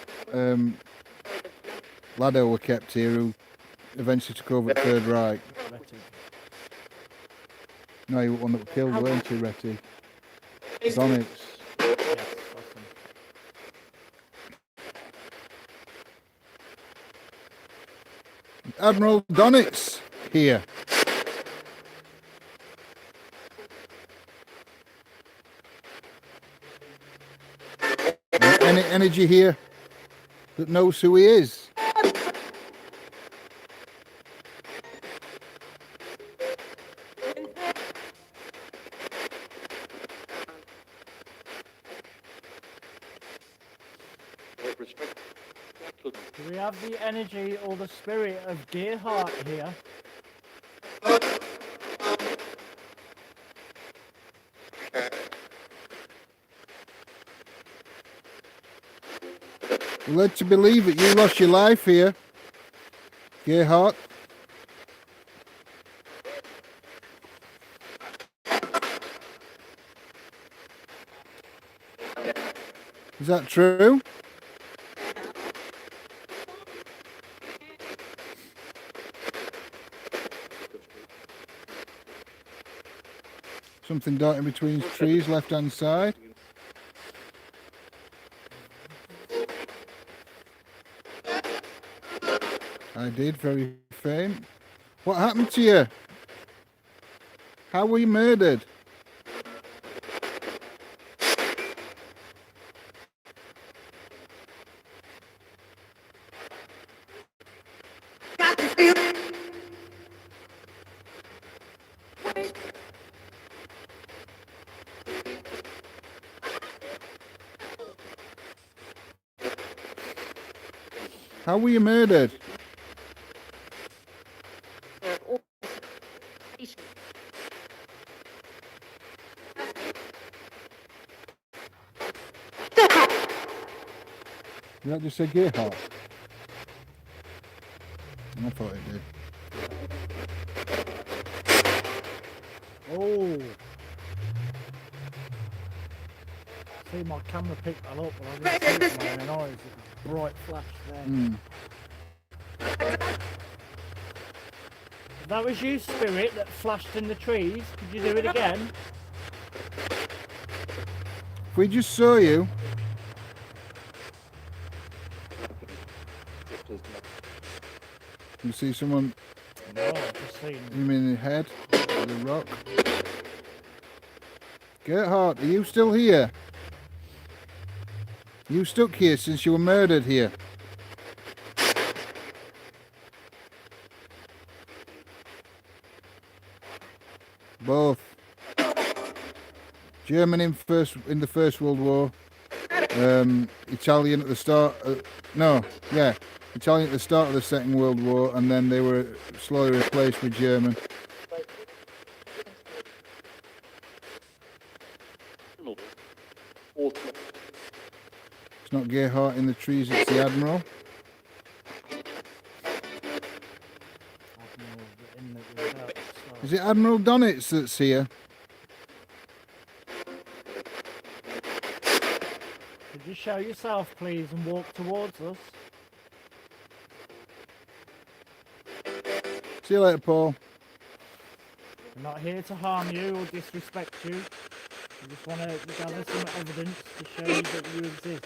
ladder were kept here who eventually took over the Third Reich. No, he was one that was killed, weren't he, Retty? Donitz. Yes, awesome. Admiral Donitz here. Any energy here that knows who he is? Do we have the energy or the spirit of Gerhardt here? We're led to believe that you lost your life here, Gerhardt. Is that true? Something darting between the trees, left-hand side. I did, very faint. What happened to you? How were you murdered? How were you murdered? Did that just say Gerhardt? I thought it did. Oh. See, my camera picked that up, but I didn't see it with my own eyes. It was a bright flash there. If that was you, Spirit, that flashed in the trees, could you do it again? If we just saw you, you see someone No, I've just seen. him in the head with a rock. Gerhardt, are you still here? You stuck here since you were murdered here. Both. German in the First World War. Italian at the start. Italian at the start of the Second World War, and then they were slowly replaced with German. It's not Gerhardt in the trees, it's the Admiral. Is it Admiral Donitz that's here? Could you show yourself, please, and walk towards us? See you later, Paul. We're not here to harm you or disrespect you. We just want to gather some evidence to show you that you exist.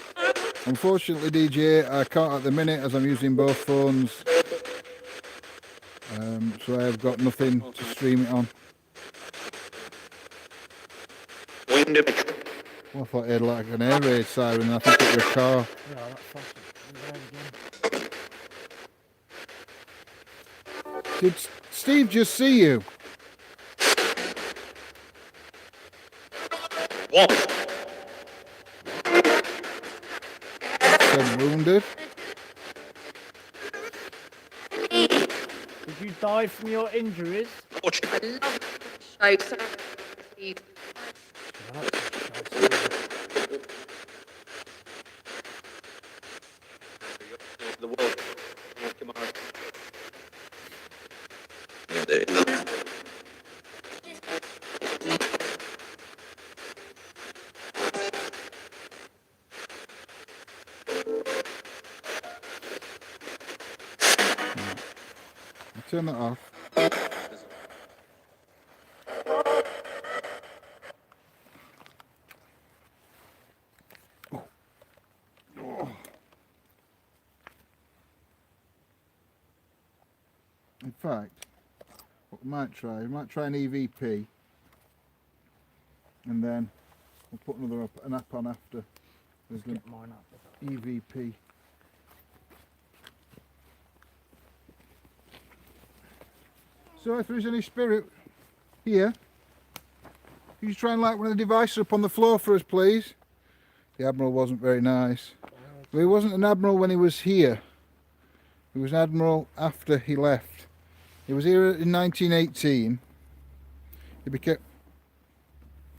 Unfortunately, DJ, I can't at the minute as I'm using both phones. So I've got nothing to stream it on. Well, I thought it had like an air raid siren. I think it was a car. Yeah, that's fine. Did Steve just see you? What? Said wounded. Did you die from your injuries? I love the show. Steve. The world. Come on. Turn that off. In fact, what we might try an EVP, and then we'll put an app on after. There's the Get mine up. EVP. So if there's any spirit here, could you try and light one of the devices up on the floor for us, please? The Admiral wasn't very nice. Well, he wasn't an Admiral when he was here. He was an Admiral after he left. He was here in 1918. He became...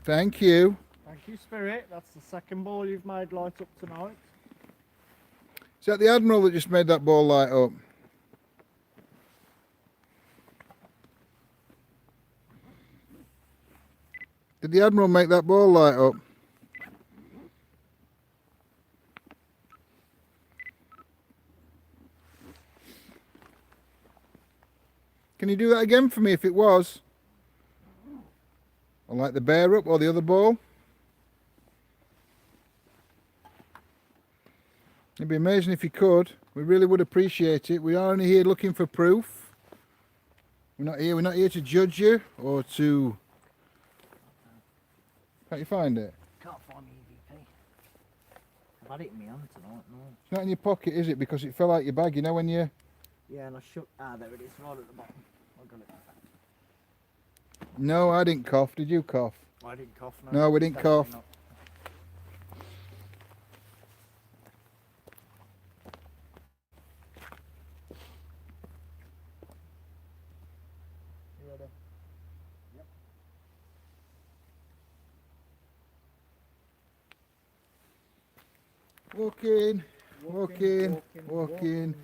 Thank you. Thank you, Spirit. That's the second ball you've made light up tonight. Is that the Admiral that just made that ball light up? Did the Admiral make that ball light up? Can you do that again for me if it was? Or light the bear up or the other ball? It'd be amazing if you could. We really would appreciate it. We are only here looking for proof. We're not here to judge you or to... Can't you find it? Can't find the EVP. I've had it in my hand tonight, no. It's not in your pocket, is it? Because it fell out your bag, you know when you... Yeah, and I shook... Ah, there it is, right at the bottom. I got it. No, I didn't cough. Did you cough? I didn't cough, no. No, we didn't Definitely cough. not. You ready? Yep. Walk in, walk in, walk in,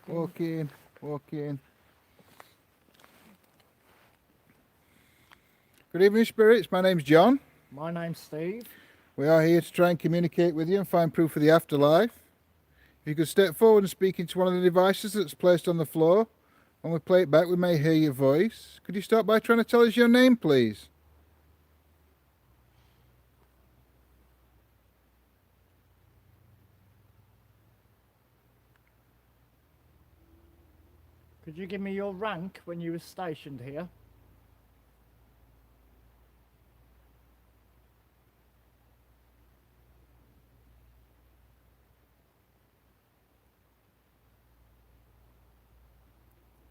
walk in, walk in. Good evening, spirits. My name's John. My name's Steve. We are here to try and communicate with you and find proof of the afterlife. If you could step forward and speak into one of the devices that's placed on the floor, when we play it back, we may hear your voice. Could you start by trying to tell us your name, please? Could you give me your rank when you were stationed here?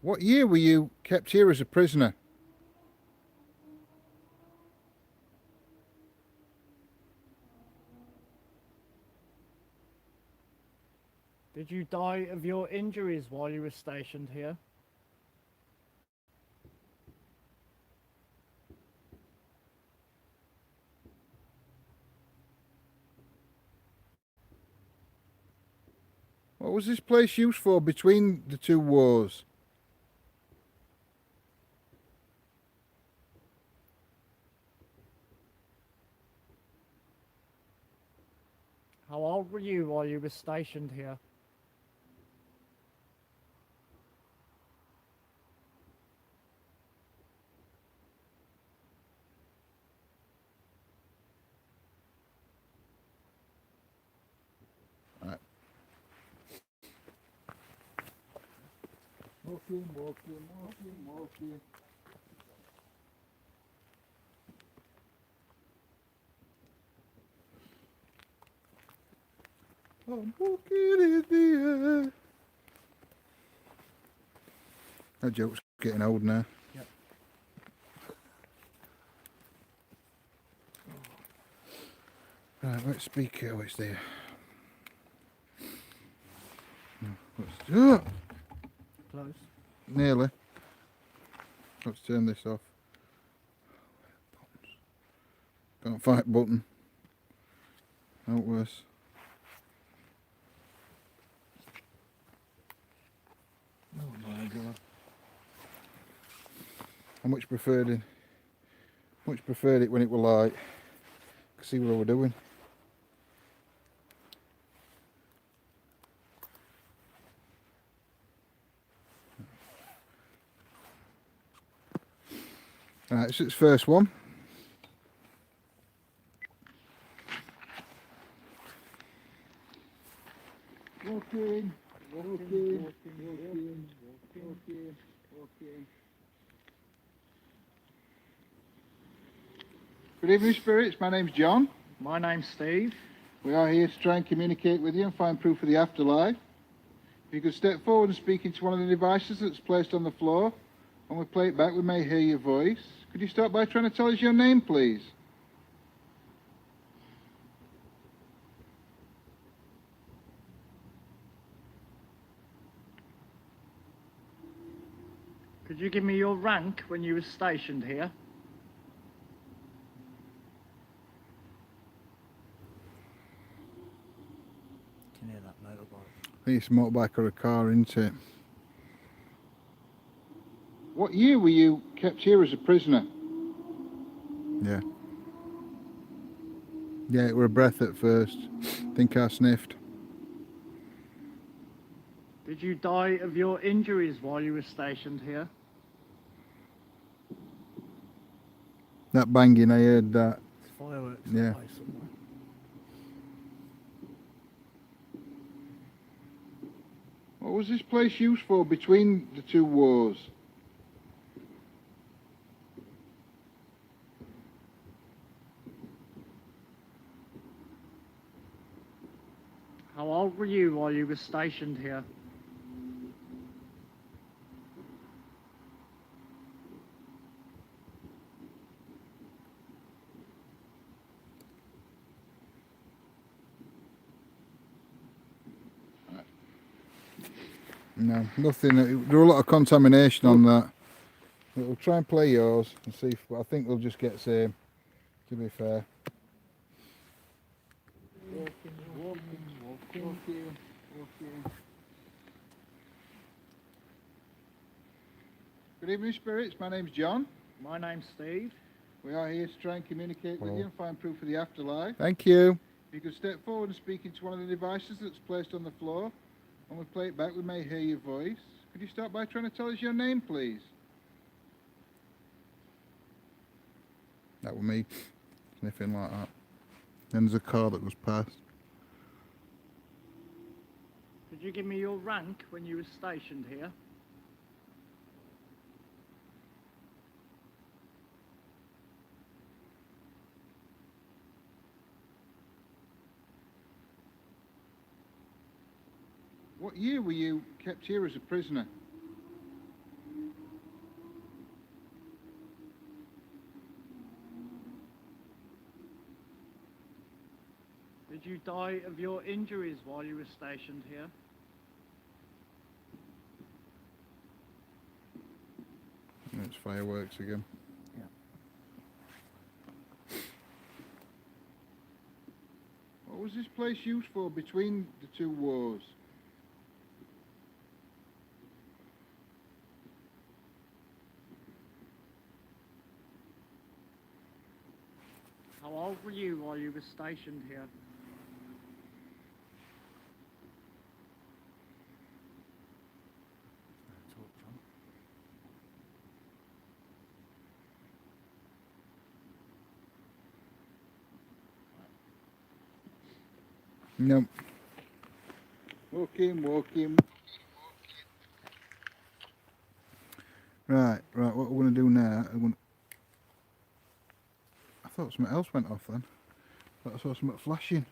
What year were you kept here as a prisoner? Did you die of your injuries while you were stationed here? What was this place used for between the two wars? How old were you while you were stationed here? Right. Walking. I'm walking in the air. That joke's getting old now. Yep. Right, let's speak. Oh, it's there. Let's, Close. nearly. Let's turn this off. Can't fight button. Not worse. Oh my god. I much preferred it when it were light. Could see what I were doing. Right, this is its first one. Walking. Good evening, spirits. My name's John. My name's Steve. We are here to try and communicate with you and find proof of the afterlife. If you could step forward and speak into one of the devices that's placed on the floor, when we play it back, we may hear your voice. Could you start by trying to tell us your name, please? Could you give me your rank when you were stationed here? Can you hear that motorbike? I think it's a motorbike or a car, isn't it? What year were you kept here as a prisoner? Yeah. Yeah, it were a breath at first. Think I sniffed. Did you die of your injuries while you were stationed here? That banging, I heard that. It's fireworks. Yeah. Away somewhere. What was this place used for between the two wars? How old were you while you were stationed here? No, nothing. There were a lot of contamination on that. But we'll try and play yours and see if, I think we'll just get same, to be fair. Walking. Good evening, spirits. My name's John. My name's Steve. We are here to try and communicate with you and find proof of the afterlife. Thank you. If you could step forward and speak into one of the devices that's placed on the floor, when we play it back, we may hear your voice. Could you start by trying to tell us your name, please? That was me, sniffing like that. Then there's a car that was past. Could you give me your rank when you were stationed here? What year were you kept here as a prisoner? Did you die of your injuries while you were stationed here? fireworks again. Yeah. What was this place used for between the two wars? How old were you while you were stationed here? No. Walking, walking. Right, what we're going to do now, I thought something else went off then. I thought I saw something flashing.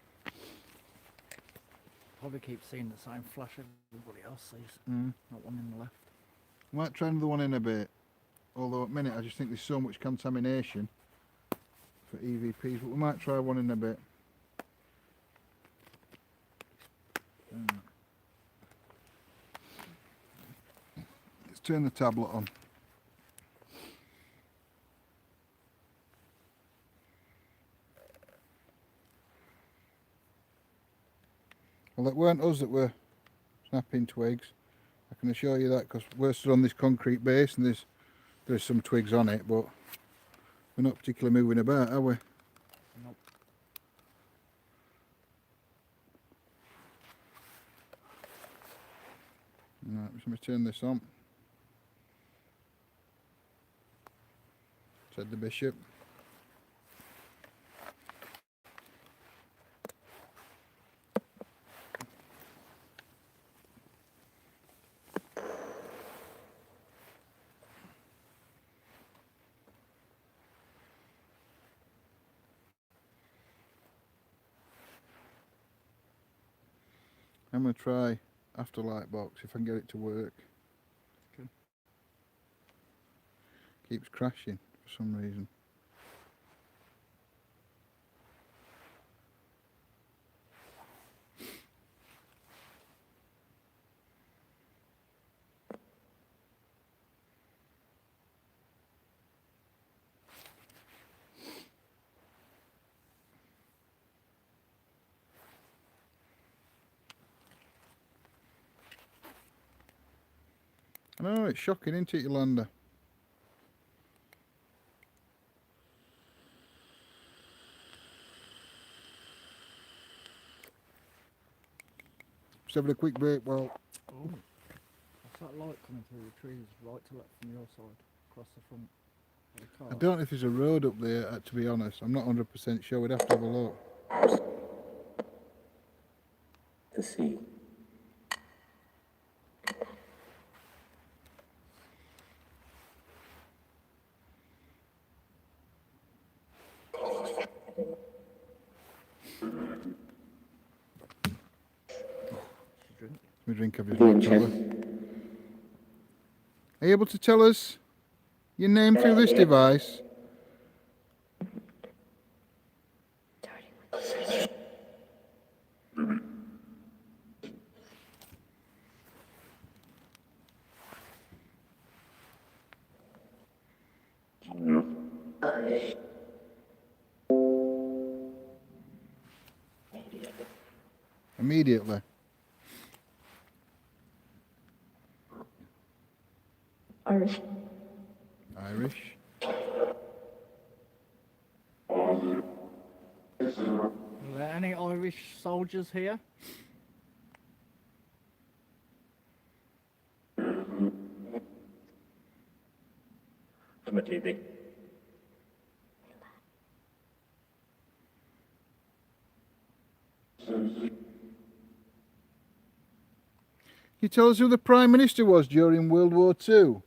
Probably keep seeing the same flash everybody else sees. That one in the left. Might try another one in a bit. Although at the minute I just think there's so much contamination for EVPs, but we might try one in a bit. Let's turn the tablet on. Well, it weren't us that were snapping twigs. I can assure you that, because we're stood on this concrete base and there's some twigs on it, but we're not particularly moving about, are we? Nope. Right, let me turn this on. Said the bishop. I'm going to try Afterlife box if I can get it to work. Okay. Keeps crashing for some reason. I know, it's shocking, isn't it, Yolanda? Just having a quick break while... Oh. What's that light coming through the trees right to left from your side, across the front of the car? I don't know if there's a road up there, to be honest. I'm not 100% sure. We'd have to have a look. The sea. Let me drink of your colour. Are you able to tell us your name through this device? Immediately. Irish. Irish. Are there any Irish soldiers here? From a TV. Can you tell us who the Prime Minister was during World War II?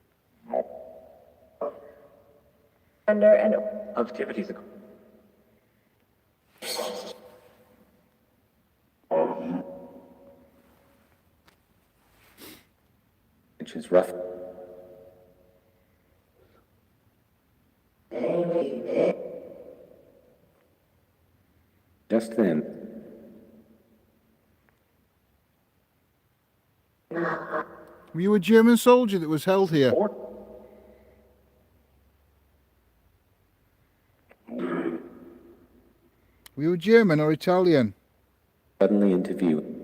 Under and activities. Which is rough. Just then. Were you a German soldier that was held here? Were you German or Italian? Suddenly into view.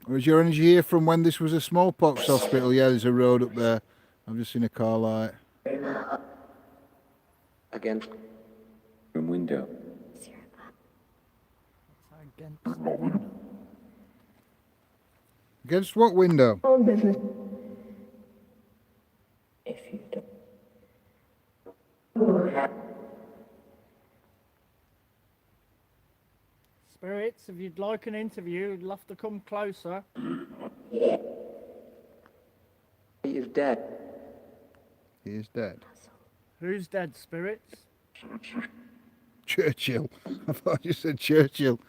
Or is your energy here from when this was a smallpox hospital? Yeah, there's a road up there. I've just seen a car light. Against room window. Against the window. Against what window? Own business. If you don't. Spirits, if you'd like an interview, you'll have to come closer. He is dead. He is dead. Who's dead, spirits? Churchill. I thought you said Churchill.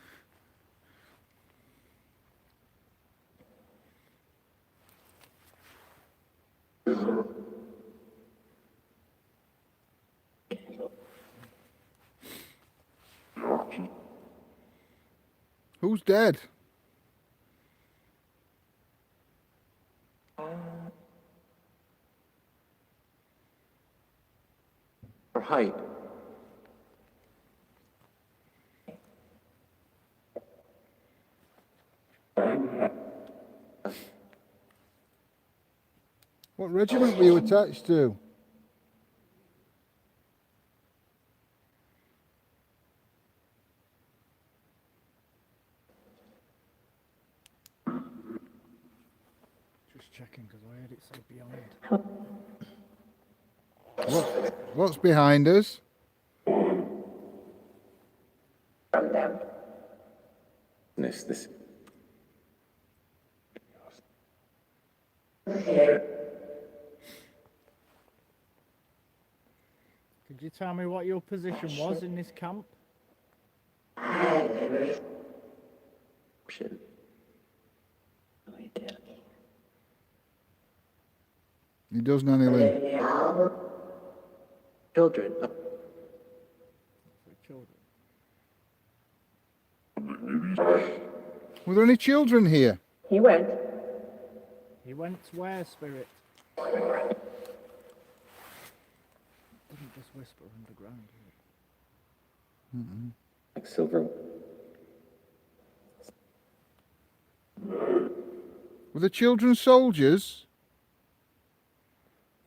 Who's dead? Her height. What regiment were you attached to? Just checking because I heard it say behind. What's behind us? From them. This. Could you tell me what your position was in this camp? Shit. We did. He does, Nanny Lynn. Children. For children. Were there any children here? He went. He went where, spirit? Didn't just whisper underground. Did it? Like silver. Were the children soldiers?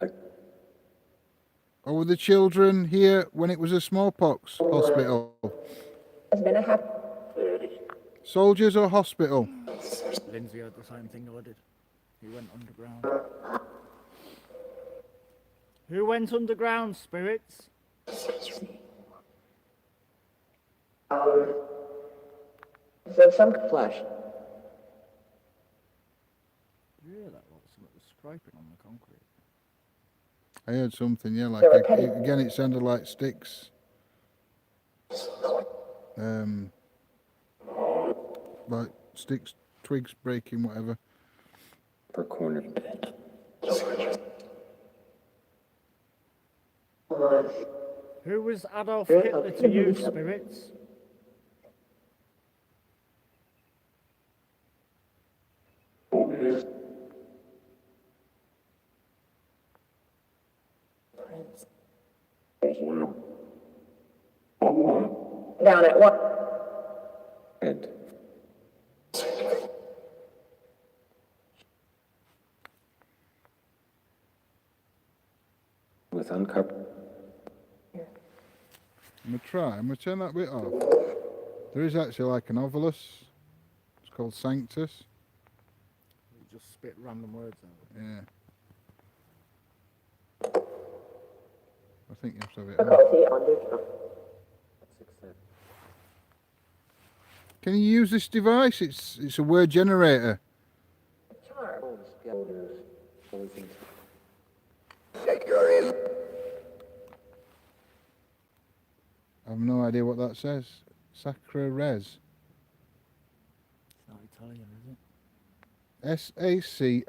Like Or were the children here when it was a smallpox hospital? has been a happy. Soldiers or hospital? Lindsay had the same thing I did. He went underground. Who went underground, spirits? So some flesh. Yeah, that was something was scraping on the concrete. I heard something, yeah, like, There were petty- again it sounded like sticks. Like sticks, twigs breaking, whatever. Per corner. Who was Adolf Yeah, Hitler to you, spirits? Down at what? And with uncovered. I'm gonna turn that bit off. There is actually like an ovilus. It's called Sanctus. You just spit random words out. Yeah. I think you have to have it on. Difficulty on this. Can you use this device? It's a word generator. I have no idea what that says. Sacra res. It's not Italian, is it? S-A-C-R-A-R-E-S.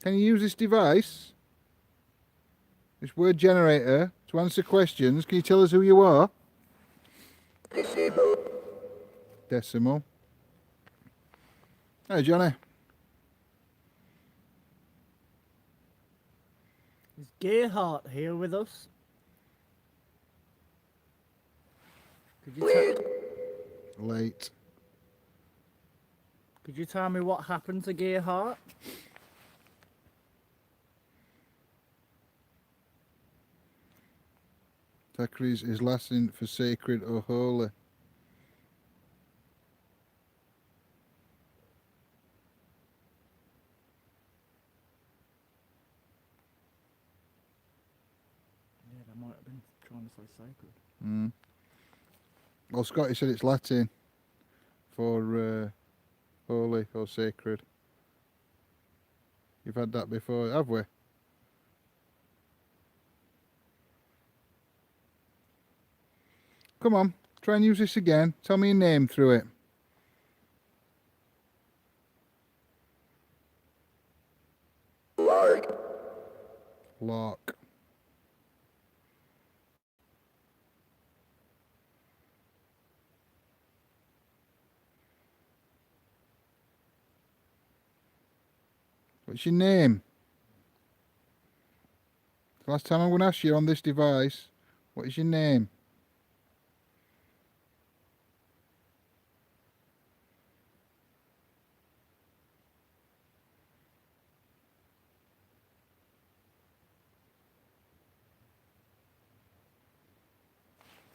Can you use this device? This word generator to answer questions. Can you tell us who you are? Decimal. Hey, Johnny. Is Gerhardt here with us? Could you, Late. could you tell me what happened to Gerhardt? Thackeray's is Latin for sacred or holy. Yeah, they might have been trying to say sacred. Mm. Well, Scotty said it's Latin for holy or sacred. You've had that before, have we? Come on, try and use this again. Tell me your name through it. Lark. What's your name? Last time I'm going to ask you on this device, what is your name?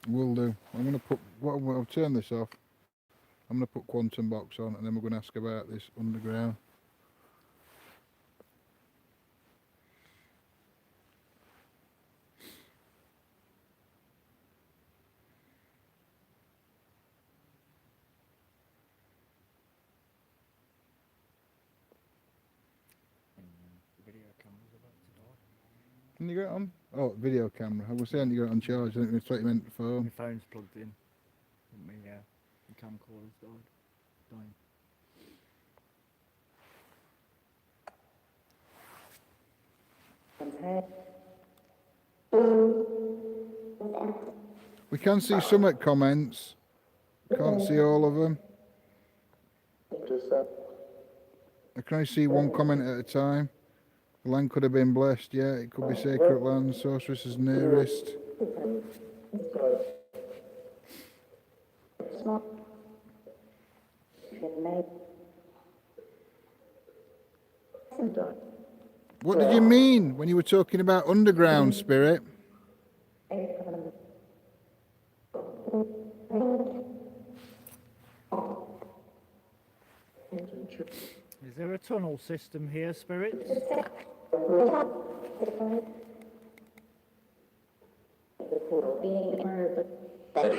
Will do. I'm going to put, I'll turn this off. I'm going to put Quantum Box on and then we're going to ask about this underground. Video camera's about to die. Can you get it on? Oh, video camera. I was saying you got it on charge. I think that's what you meant My phone. phone's plugged in. My camcorder's died. Dying. We can see some at comments. Can't see all of them. I can only see one comment at a time. The land could have been blessed, yeah. It could be sacred land. Sorceress is nearest. What did you mean when you were talking about underground, Spirit? Is there a tunnel system here, spirits? That's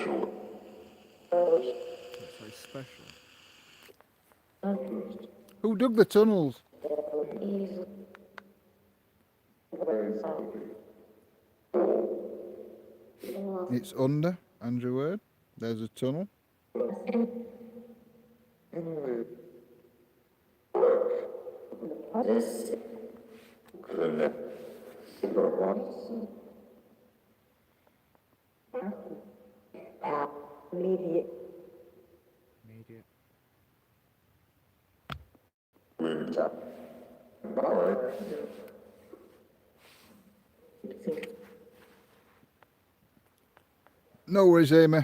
very special. Who dug the tunnels? It's under, Andrew Word. There's a tunnel. Immediate. No worries, Amy.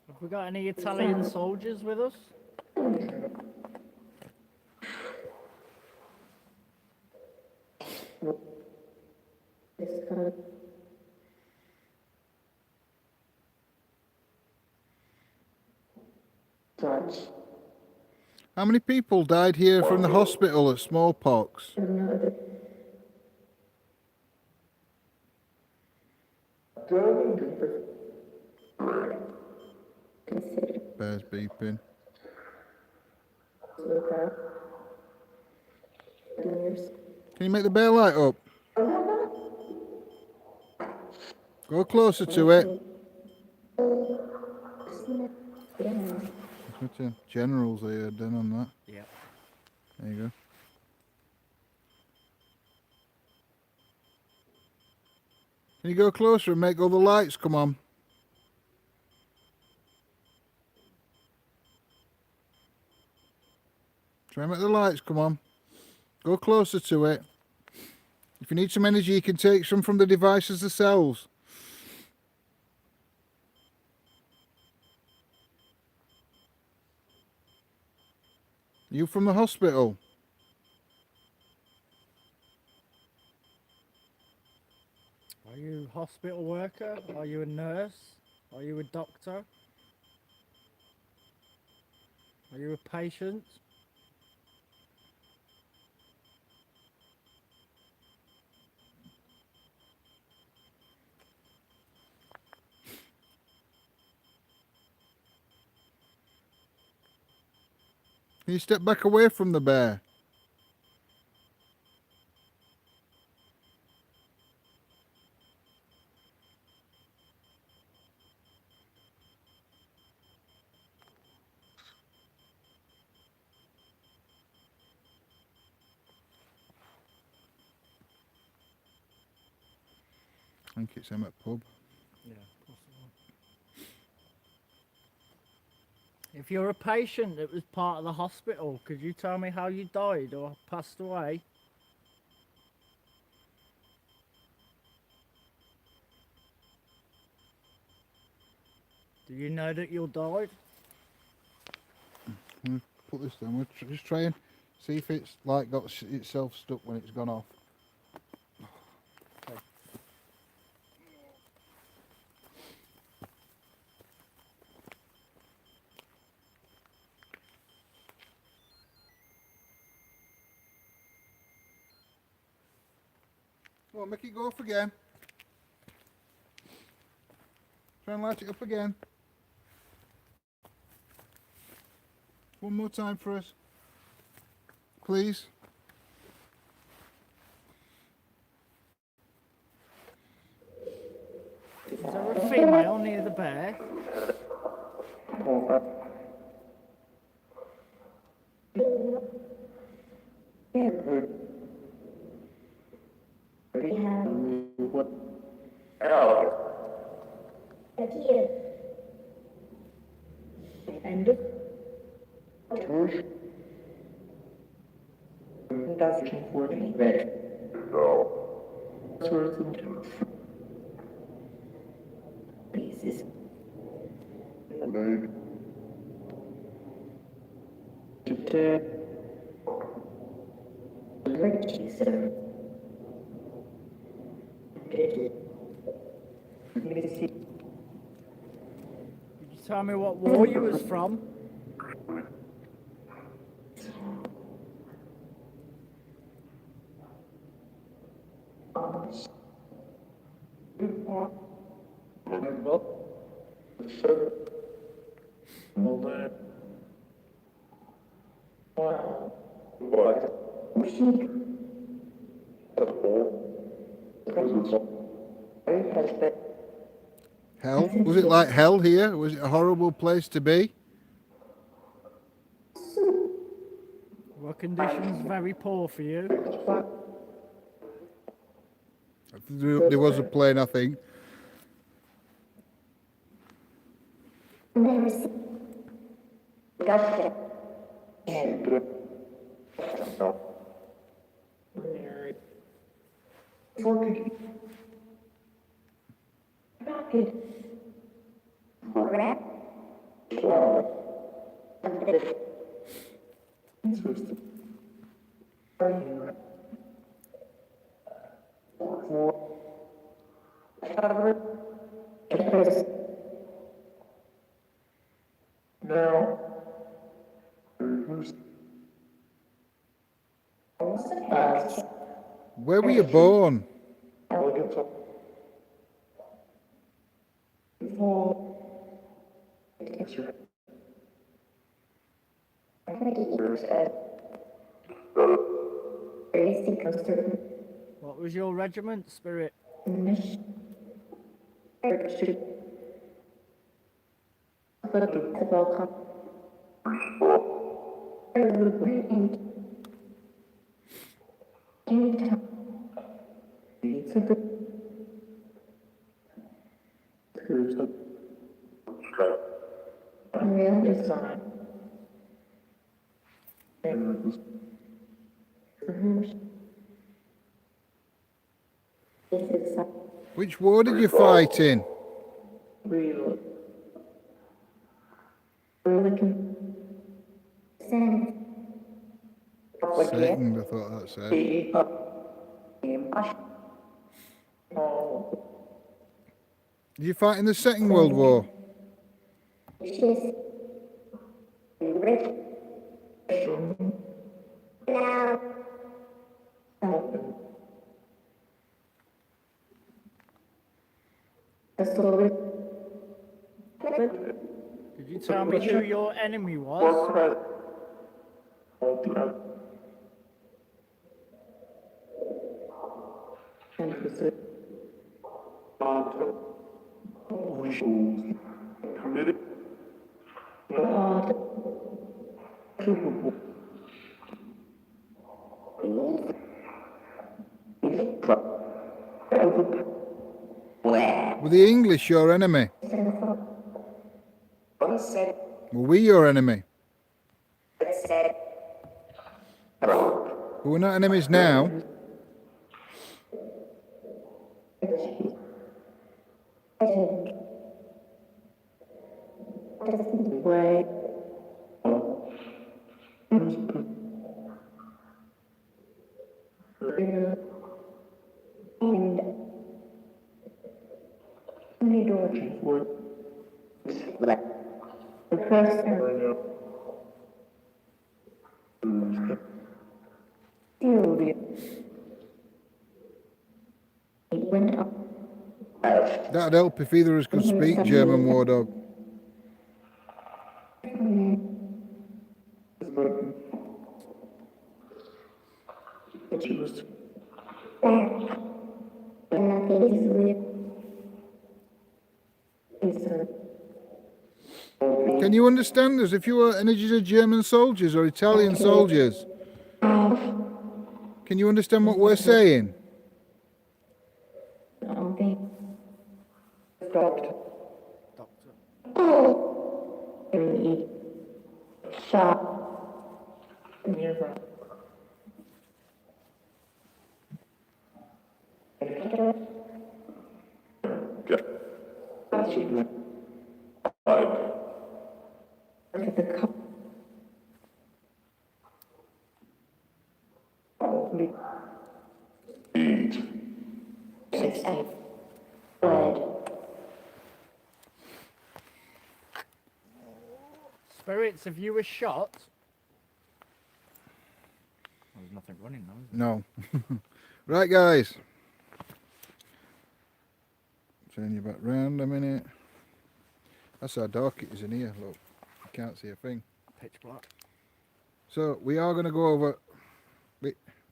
Have we got any Italian soldiers with us? How many people died here from the hospital of smallpox? Bears beeping. Can you make the bear light up? Go closer to it. Generals I heard then on that. Yep. There you go. Can you go closer and make all the lights come on? Try and make the lights come on. Go closer to it. If you need some energy, you can take some from the devices themselves. You from the hospital? Are you a hospital worker? Are you a nurse? Are you a doctor? Are you a patient? Can you step back away from the bear? I think it's him at pub. Yeah, possible. If you're a patient that was part of the hospital, could you tell me how you died or passed away? Do you know that you died? I'm gonna put this down. We'll just try and see if it's like got itself stuck when it's gone off. Okay. Come on, make it go off again. Try and light it up again. One more time for us. Please. Is there a female near the bear? Could you tell me what war you was from? Hell? Was it like hell here? Was it a horrible place to be? Were conditions very poor for you? There was a plane, I think. Where were you born? What was your regiment, Spirit? Which war did you fight in? Second, I thought that said. Did you fight in the Second World War? Did you tell me who your enemy was? Were the English your enemy? Were we your enemy? But we're not enemies now. That'd help if either of us could speak German, War Dog. Can you understand us if you were any of German soldiers or Italian soldiers? Can you understand what we're saying? Spirits, if you were shot... There's nothing running now, is there? No. Right, guys. Turn you back round a minute. That's how dark it is in here, look. You can't see a thing. Pitch black. So we are going to go over...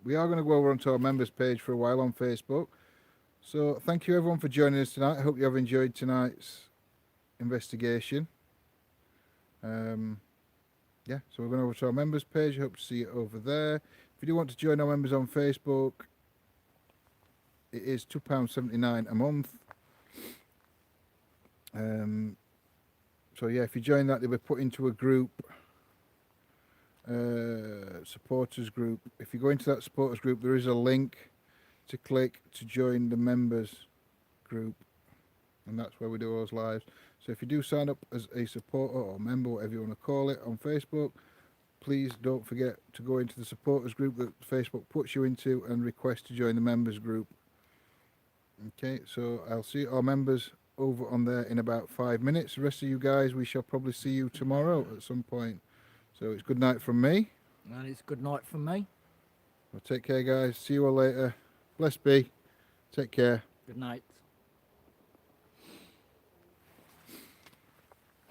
We are going to go over onto our members page for a while on Facebook. So thank you everyone for joining us tonight. I hope you have enjoyed tonight's investigation. Yeah, so we're going over to our members page. I hope to see you over there. If you do want to join our members on Facebook, it is £2.79 a month. So yeah, if you join that, they'll be put into a group, supporters group. If you go into that supporters group, there is a link to click to join the members group, and that's where we do those lives. So if you do sign up as a supporter or member, whatever you want to call it, on Facebook, please don't forget to go into the supporters group that Facebook puts you into and request to join the members group. Okay, so I'll see our members over on there in about 5 minutes. The rest of you guys, we shall probably see you tomorrow at some point. So it's good night from me. And it's good night from me. Well, take care, guys. See you all later. Bless be. Take care. Good night.